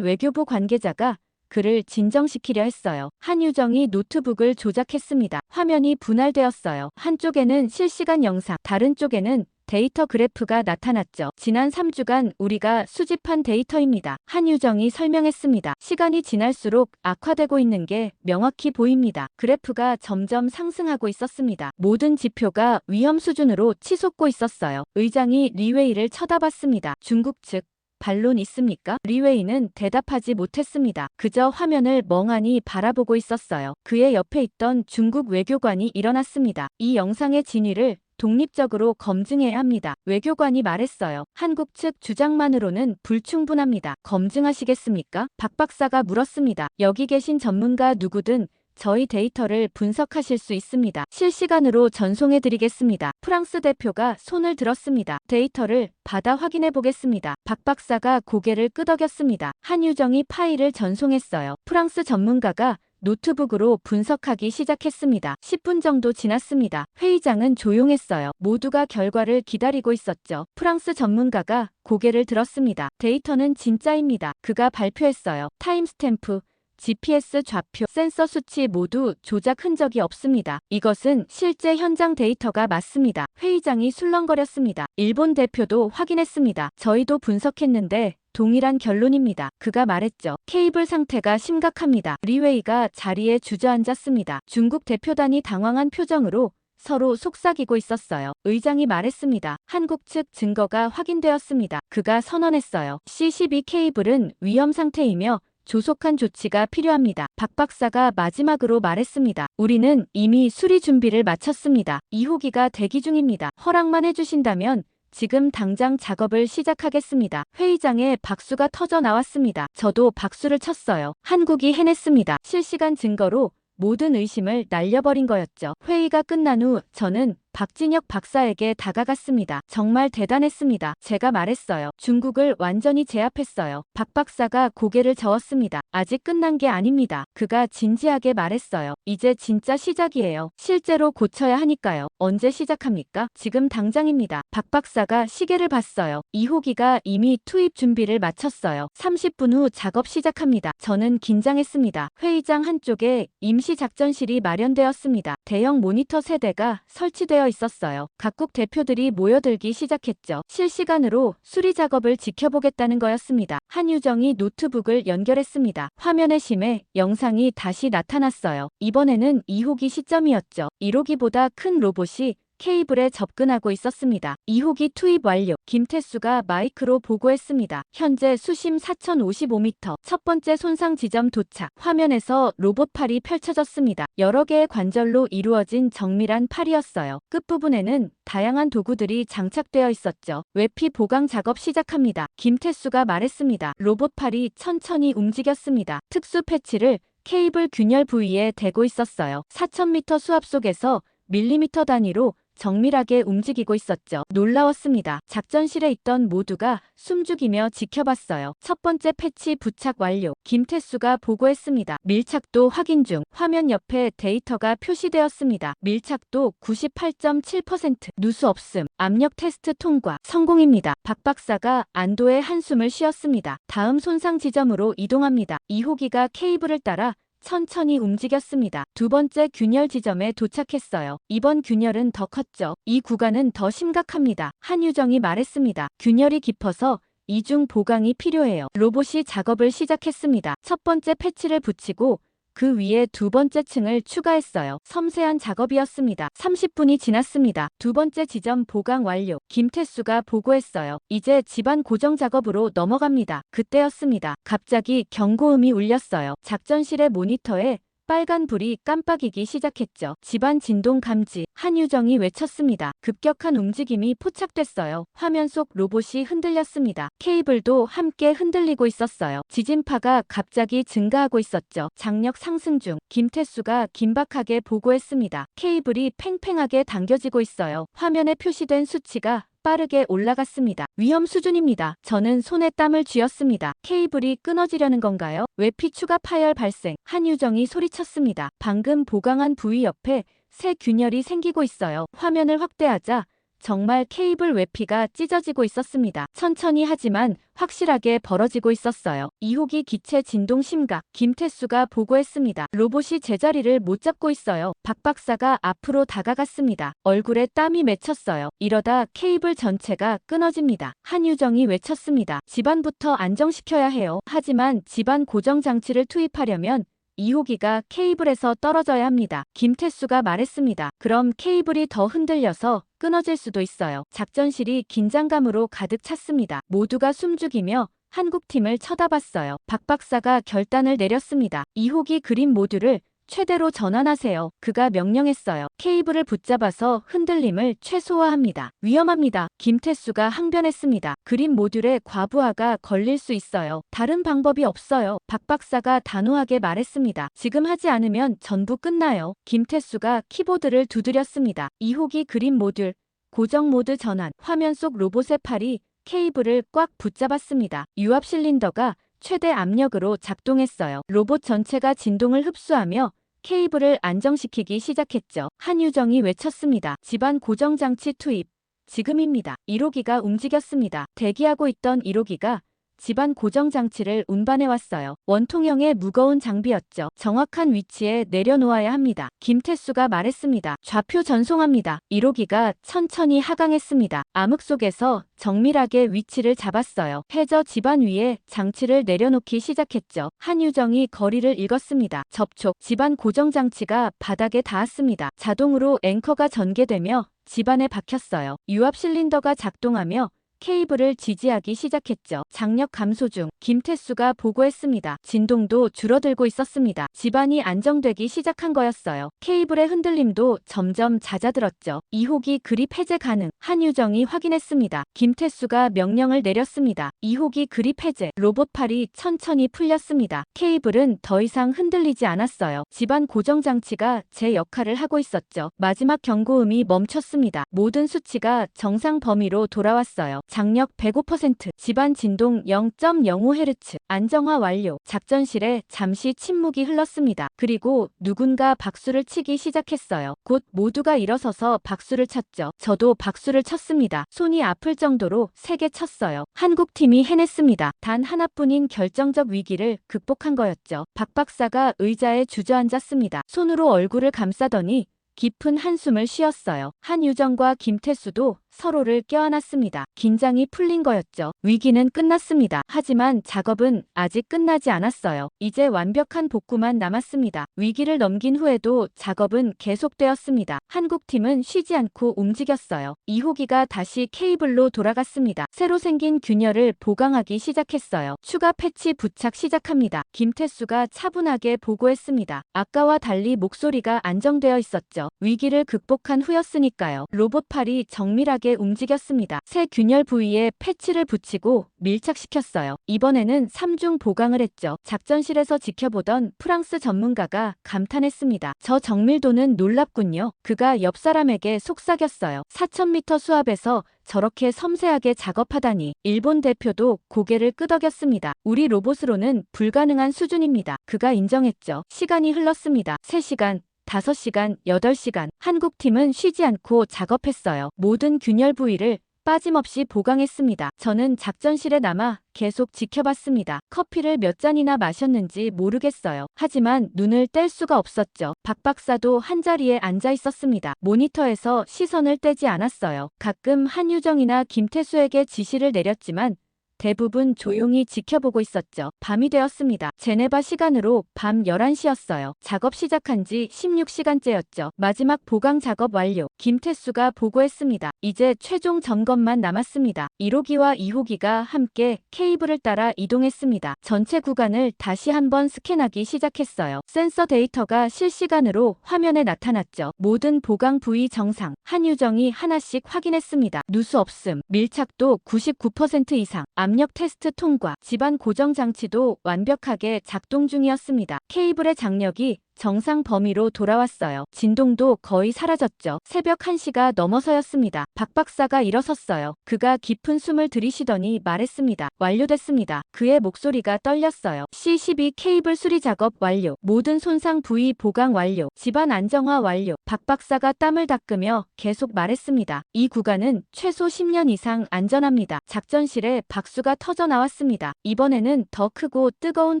외교부 관계자가 그를 진정시키려 했어요. 한유정이 노트북을 조작했습니다. 화면이 분할되었어요. 한쪽에는 실시간 영상, 다른 쪽에는 데이터 그래프가 나타났죠. 지난 3주간 우리가 수집한 데이터입니다. 한유정이 설명했습니다. 시간이 지날수록 악화되고 있는 게 명확히 보입니다. 그래프가 점점 상승하고 있었습니다. 모든 지표가 위험 수준으로 치솟고 있었어요. 의장이 리웨이를 쳐다봤습니다. 중국 측 반론 있습니까? 리웨이는 대답하지 못했습니다. 그저 화면을 멍하니 바라보고 있었어요. 그의 옆에 있던 중국 외교관이 일어났습니다. 이 영상의 진위를 독립적으로 검증해야 합니다. 외교관이 말했어요. 한국 측 주장만으로는 불충분합니다. 검증하시겠습니까? 박 박사가 물었습니다. 여기 계신 전문가 누구든 저희 데이터를 분석하실 수 있습니다. 실시간으로 전송해드리겠습니다. 프랑스 대표가 손을 들었습니다. 데이터를 받아 확인해 보겠습니다. 박 박사가 고개를 끄덕였습니다. 한유정이 파일을 전송했어요. 프랑스 전문가가 노트북으로 분석하기 시작했습니다. 10분 정도 지났습니다. 회의장은 조용했어요. 모두가 결과를 기다리고 있었죠. 프랑스 전문가가 고개를 들었습니다. 데이터는 진짜입니다. 그가 발표했어요. 타임스탬프, GPS 좌표, 센서 수치 모두 조작 흔적이 없습니다. 이것은 실제 현장 데이터가 맞습니다. 회의장이 술렁거렸습니다. 일본 대표도 확인했습니다. 저희도 분석했는데 동일한 결론입니다. 그가 말했죠. 케이블 상태가 심각합니다. 리웨이가 자리에 주저앉았습니다. 중국 대표단이 당황한 표정으로 서로 속삭이고 있었어요. 의장이 말했습니다. 한국 측 증거가 확인되었습니다. 그가 선언했어요. C12 케이블은 위험 상태이며 조속한 조치가 필요합니다. 박 박사가 마지막으로 말했습니다. 우리는 이미 수리 준비를 마쳤습니다. 2호기가 대기 중입니다. 허락만 해주신다면 지금 당장 작업을 시작하겠습니다. 회의장에 박수가 터져 나왔습니다. 저도 박수를 쳤어요. 한국이 해냈습니다. 실시간 증거로 모든 의심을 날려버린 거였죠. 회의가 끝난 후 저는 박진혁 박사에게 다가갔습니다. 정말 대단했습니다. 제가 말했어요. 중국을 완전히 제압했어요. 박 박사가 고개를 저었습니다. 아직 끝난 게 아닙니다. 그가 진지하게 말했어요. 이제 진짜 시작이에요. 실제로 고쳐야 하니까요. 언제 시작합니까? 지금 당장입니다. 박 박사가 시계를 봤어요. 2호기가 이미 투입 준비를 마쳤어요. 30분 후 작업 시작합니다. 저는 긴장했습니다. 회의장 한쪽에 임시 작전실이 마련되었습니다. 대형 모니터 세대가 설치되어 있었어요. 각국 대표들이 모여들기 시작했죠. 실시간으로 수리 작업을 지켜보겠다는 거였습니다. 한유정이 노트북을 연결했습니다. 화면에 심해 영상이 다시 나타났어요. 이번에는 2호기 시점이었죠. 1호기보다 큰 로봇이 케이블에 접근하고 있었습니다. 2호기 투입 완료. 김태수가 마이크로 보고했습니다. 현재 수심 4055m. 첫 번째 손상 지점 도착. 화면에서 로봇팔이 펼쳐졌습니다. 여러 개의 관절로 이루어진 정밀한 팔이었어요. 끝부분에는 다양한 도구들이 장착되어 있었죠. 외피 보강 작업 시작합니다. 김태수가 말했습니다. 로봇팔이 천천히 움직였습니다. 특수 패치를 케이블 균열 부위에 대고 있었어요. 4000m 수압 속에서 밀리미터 단위로 정밀하게 움직이고 있었죠. 놀라웠습니다. 작전실에 있던 모두가 숨죽이며 지켜봤어요. 첫 번째 패치 부착 완료. 김태수가 보고했습니다. 밀착도 확인 중. 화면 옆에 데이터가 표시되었습니다. 밀착도 98.7%. 누수 없음. 압력 테스트 통과. 성공입니다. 박 박사가 안도의 한숨을 쉬었습니다. 다음 손상 지점으로 이동합니다. 2호기가 케이블을 따라 천천히 움직였습니다. 두 번째 균열 지점에 도착했어요. 이번 균열은 더 컸죠. 이 구간은 더 심각합니다. 한유정이 말했습니다. 균열이 깊어서 이중 보강이 필요해요. 로봇이 작업을 시작했습니다. 첫 번째 패치를 붙이고 그 위에 두 번째 층을 추가했어요. 섬세한 작업이었습니다. 30분이 지났습니다. 두 번째 지점 보강 완료. 김태수가 보고했어요. 이제 집안 고정 작업으로 넘어갑니다. 그때였습니다. 갑자기 경고음이 울렸어요. 작전실의 모니터에 빨간 불이 깜빡이기 시작했죠. 집안 진동 감지. 한유정이 외쳤습니다. 급격한 움직임이 포착됐어요. 화면 속 로봇이 흔들렸습니다. 케이블도 함께 흔들리고 있었어요. 지진파가 갑자기 증가하고 있었죠. 장력 상승 중. 김태수가 긴박하게 보고했습니다. 케이블이 팽팽하게 당겨지고 있어요. 화면에 표시된 수치가 빠르게 올라갔습니다. 위험 수준입니다. 저는 손에 땀을 쥐었습니다. 케이블이 끊어지려는 건가요? 외피 추가 파열 발생. 한유정이 소리쳤습니다. 방금 보강한 부위 옆에 새 균열이 생기고 있어요. 화면을 확대하자 정말 케이블 외피가 찢어지고 있었습니다. 천천히 하지만 확실하게 벌어지고 있었어요. 2호기 기체 진동 심각. 김태수가 보고했습니다. 로봇이 제자리를 못 잡고 있어요. 박 박사가 앞으로 다가갔습니다. 얼굴에 땀이 맺혔어요. 이러다 케이블 전체가 끊어집니다. 한유정이 외쳤습니다. 집안부터 안정시켜야 해요. 하지만 집안 고정 장치를 투입하려면 2호기가 케이블에서 떨어져야 합니다. 김태수가 말했습니다. 그럼 케이블이 더 흔들려서 끊어질 수도 있어요. 작전실이 긴장감으로 가득 찼습니다. 모두가 숨죽이며 한국팀을 쳐다봤어요. 박 박사가 결단을 내렸습니다. 2호기 그림 모듈을 최대로 전환하세요. 그가 명령했어요. 케이블을 붙잡아서 흔들림을 최소화합니다. 위험합니다. 김태수가 항변했습니다. 그림 모듈에 과부하가 걸릴 수 있어요. 다른 방법이 없어요. 박 박사가 단호하게 말했습니다. 지금 하지 않으면 전부 끝나요. 김태수가 키보드를 두드렸습니다. 2호기 그림 모듈 고정 모드 전환. 화면 속 로봇의 팔이 케이블을 꽉 붙잡았습니다. 유압 실린더가 최대 압력으로 작동했어요. 로봇 전체가 진동을 흡수하며 케이블을 안정시키기 시작했죠. 한유정이 외쳤습니다. 집안 고정장치 투입. 지금입니다. 1호기가 움직였습니다. 대기하고 있던 1호기가 집안 고정장치를 운반해왔어요. 원통형의 무거운 장비였죠. 정확한 위치에 내려놓아야 합니다. 김태수가 말했습니다. 좌표 전송합니다. 1호기가 천천히 하강했습니다. 암흑 속에서 정밀하게 위치를 잡았어요. 해저 집안 위에 장치를 내려놓기 시작했죠. 한유정이 거리를 읽었습니다. 접촉. 집안 고정장치가 바닥에 닿았습니다. 자동으로 앵커가 전개되며 집안에 박혔어요. 유압 실린더가 작동하며 케이블을 지지하기 시작했죠. 장력 감소 중. 김태수가 보고했습니다. 진동도 줄어들고 있었습니다. 집안이 안정되기 시작한 거였어요. 케이블의 흔들림도 점점 잦아들었죠. 2호기 그립 해제 가능. 한유정이 확인했습니다. 김태수가 명령을 내렸습니다. 2호기 그립 해제. 로봇팔이 천천히 풀렸습니다. 케이블은 더 이상 흔들리지 않았어요. 집안 고정장치가 제 역할을 하고 있었죠. 마지막 경고음이 멈췄습니다. 모든 수치가 정상 범위로 돌아왔어요. 장력 105%, 집안 진동 0.05Hz, 안정화 완료. 작전실에 잠시 침묵이 흘렀습니다. 그리고 누군가 박수를 치기 시작했어요. 곧 모두가 일어서서 박수를 쳤죠. 저도 박수를 쳤습니다. 손이 아플 정도로 세게 쳤어요. 한국팀이 해냈습니다. 단 하나뿐인 결정적 위기를 극복한 거였죠. 박 박사가 의자에 주저앉았습니다. 손으로 얼굴을 감싸더니 깊은 한숨을 쉬었어요. 한유정과 김태수도 서로를 껴안았습니다. 긴장이 풀린 거였죠. 위기는 끝났습니다. 하지만 작업은 아직 끝나지 않았어요. 이제 완벽한 복구만 남았습니다. 위기를 넘긴 후에도 작업은 계속되었습니다. 한국팀은 쉬지 않고 움직였어요. 2호기가 다시 케이블로 돌아갔습니다. 새로 생긴 균열을 보강하기 시작했어요. 추가 패치 부착 시작합니다. 김태수가 차분하게 보고했습니다. 아까와 달리 목소리가 안정되어 있었죠. 위기를 극복한 후였으니까요. 로봇팔이 정밀하게 빠르게 움직였습니다. 새 균열 부위에 패치를 붙이고 밀착시켰어요. 이번에는 3중 보강을 했죠. 작전실에서 지켜보던 프랑스 전문가가 감탄했습니다. 저 정밀도는 놀랍군요. 그가 옆 사람에게 속삭였어요. 4000m 수압에서 저렇게 섬세하게 작업하다니. 일본 대표도 고개를 끄덕였습니다. 우리 로봇으로는 불가능한 수준입니다. 그가 인정했죠. 시간이 흘렀습니다. 3시간, 5시간, 8시간. 한국팀은 쉬지 않고 작업했어요. 모든 균열 부위를 빠짐없이 보강했습니다. 저는 작전실에 남아 계속 지켜봤습니다. 커피를 몇 잔이나 마셨는지 모르겠어요. 하지만 눈을 뗄 수가 없었죠. 박 박사도 한자리에 앉아 있었습니다. 모니터에서 시선을 떼지 않았어요. 가끔 한유정이나 김태수에게 지시를 내렸지만 대부분 조용히 지켜보고 있었죠. 밤이 되었습니다. 제네바 시간으로 밤 11시였어요. 작업 시작한 지 16시간째였죠. 마지막 보강 작업 완료. 김태수가 보고했습니다. 이제 최종 점검만 남았습니다. 1호기와 2호기가 함께 케이블을 따라 이동했습니다. 전체 구간을 다시 한번 스캔하기 시작했어요. 센서 데이터가 실시간으로 화면에 나타났죠. 모든 보강 부위 정상. 한유정이 하나씩 확인했습니다. 누수 없음. 밀착도 99% 이상. 압력 테스트 통과. 집안 고정 장치도 완벽하게 작동 중이었습니다. 케이블의 장력이 정상 범위로 돌아왔어요. 진동도 거의 사라졌죠. 새벽 1시가 넘어서였습니다. 박 박사가 일어섰어요. 그가 깊은 숨을 들이쉬더니 말했습니다. 완료됐습니다. 그의 목소리가 떨렸어요. C12 케이블 수리 작업 완료. 모든 손상 부위 보강 완료. 집안 안정화 완료. 박 박사가 땀을 닦으며 계속 말했습니다. 이 구간은 최소 10년 이상 안전합니다. 작전실에 박수가 터져 나왔습니다. 이번에는 더 크고 뜨거운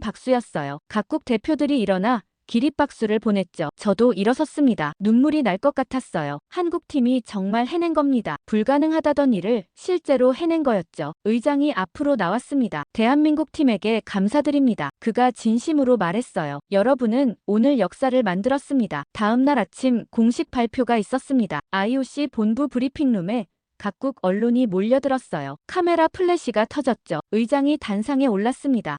박수였어요. 각국 대표들이 일어나 기립박수를 보냈죠. 저도 일어섰습니다. 눈물이 날 것 같았어요. 한국팀이 정말 해낸 겁니다. 불가능하다던 일을 실제로 해낸 거였죠. 의장이 앞으로 나왔습니다. 대한민국 팀에게 감사드립니다. 그가 진심으로 말했어요. 여러분은 오늘 역사를 만들었습니다. 다음 날 아침 공식 발표가 있었습니다. IOC 본부 브리핑룸에 각국 언론이 몰려들었어요. 카메라 플래시가 터졌죠. 의장이 단상에 올랐습니다.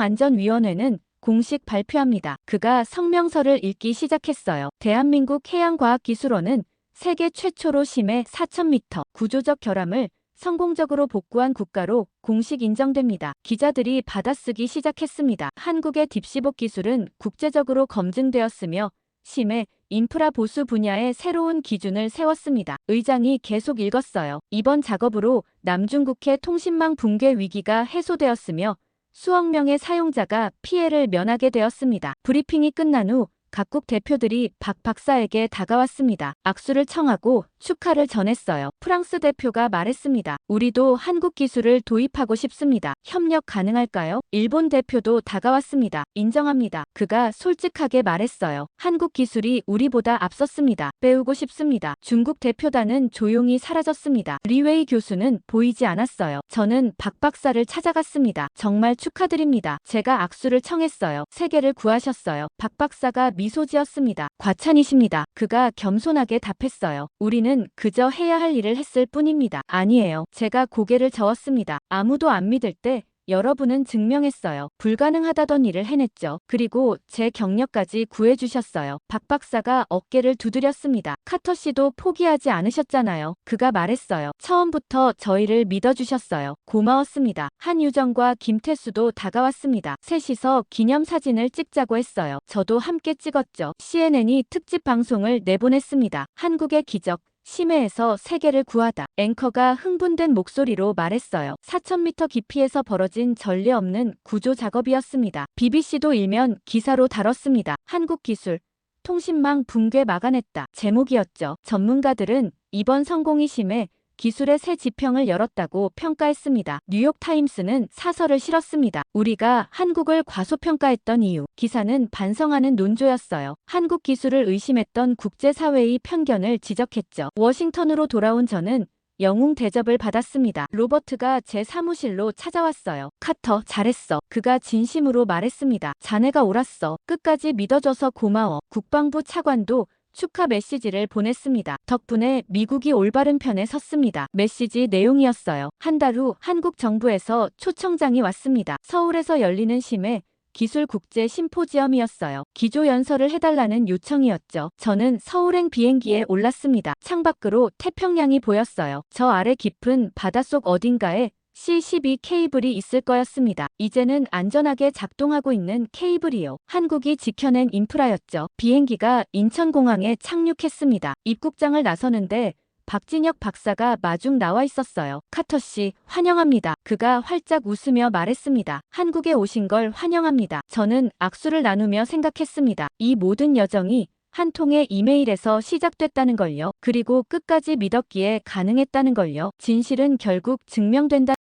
국제해양안전위원회는 공식 발표합니다. 그가 성명서를 읽기 시작했어요. 대한민국 해양과학기술원은 세계 최초로 심해 4000m 구조적 결함을 성공적으로 복구한 국가로 공식 인정됩니다. 기자들이 받아쓰기 시작했습니다. 한국의 딥시복 기술은 국제적으로 검증되었으며 심해 인프라 보수 분야의 새로운 기준을 세웠습니다. 의장이 계속 읽었어요. 이번 작업으로 남중국해 통신망 붕괴 위기가 해소되었으며 수억 명의 사용자가 피해를 면하게 되었습니다. 브리핑이 끝난 후 각국 대표들이 박 박사에게 다가왔습니다. 악수를 청하고 축하를 전했어요. 프랑스 대표가 말했습니다. 우리도 한국 기술을 도입하고 싶습니다. 협력 가능할까요? 일본 대표도 다가왔습니다. 인정합니다. 그가 솔직하게 말했어요. 한국 기술이 우리보다 앞섰습니다. 배우고 싶습니다. 중국 대표단은 조용히 사라졌습니다. 리웨이 교수는 보이지 않았어요. 저는 박 박사를 찾아갔습니다. 정말 축하드립니다. 제가 악수를 청했어요. 세계를 구하셨어요. 박 박사가 미소 지었습니다. 과찬이십니다. 그가 겸손하게 답했어요. 우리는 그저 해야 할 일을 했을 뿐입니다. 아니에요. 제가 고개를 저었습니다. 아무도 안 믿을 때 여러분은 증명했어요. 불가능하다던 일을 해냈죠. 그리고 제 경력까지 구해주셨어요. 박 박사가 어깨를 두드렸습니다. 카터 씨도 포기하지 않으셨잖아요. 그가 말했어요. 처음부터 저희를 믿어주셨어요. 고마웠습니다. 한유정과 김태수도 다가왔습니다. 셋이서 기념사진을 찍자고 했어요. 저도 함께 찍었죠. CNN이 특집 방송을 내보냈습니다. 한국의 기적. 심해에서 세계를 구하다. 앵커가 흥분된 목소리로 말했어요. 4000m 깊이에서 벌어진 전례 없는 구조 작업이었습니다. BBC도 일면 기사로 다뤘습니다. 한국 기술, 통신망 붕괴 막아냈다. 제목이었죠. 전문가들은 이번 성공이 심해 기술의 새 지평을 열었다고 평가했습니다. 뉴욕타임스는 사설을 실었습니다. 우리가 한국을 과소평가했던 이유. 기사는 반성하는 논조였어요. 한국 기술을 의심했던 국제사회의 편견을 지적했죠. 워싱턴으로 돌아온 저는 영웅 대접을 받았습니다. 로버트가 제 사무실로 찾아왔어요. 카터, 잘했어. 그가 진심으로 말했습니다. 자네가 옳았어. 끝까지 믿어줘서 고마워. 국방부 차관도 축하 메시지를 보냈습니다. 덕분에 미국이 올바른 편에 섰습니다. 메시지 내용이었어요. 한 달 후 한국 정부에서 초청장이 왔습니다. 서울에서 열리는 심해 기술국제 심포지엄이었어요. 기조연설을 해달라는 요청이었죠. 저는 서울행 비행기에 올랐습니다. 창밖으로 태평양이 보였어요. 저 아래 깊은 바닷속 어딘가에 C-12 케이블이 있을 거였습니다. 이제는 안전하게 작동하고 있는 케이블이요. 한국이 지켜낸 인프라였죠. 비행기가 인천공항에 착륙했습니다. 입국장을 나서는데 박진혁 박사가 마중 나와 있었어요. 카터 씨, 환영합니다. 그가 활짝 웃으며 말했습니다. 한국에 오신 걸 환영합니다. 저는 악수를 나누며 생각했습니다. 이 모든 여정이 한 통의 이메일에서 시작됐다는 걸요. 그리고 끝까지 믿었기에 가능했다는 걸요. 진실은 결국 증명된다.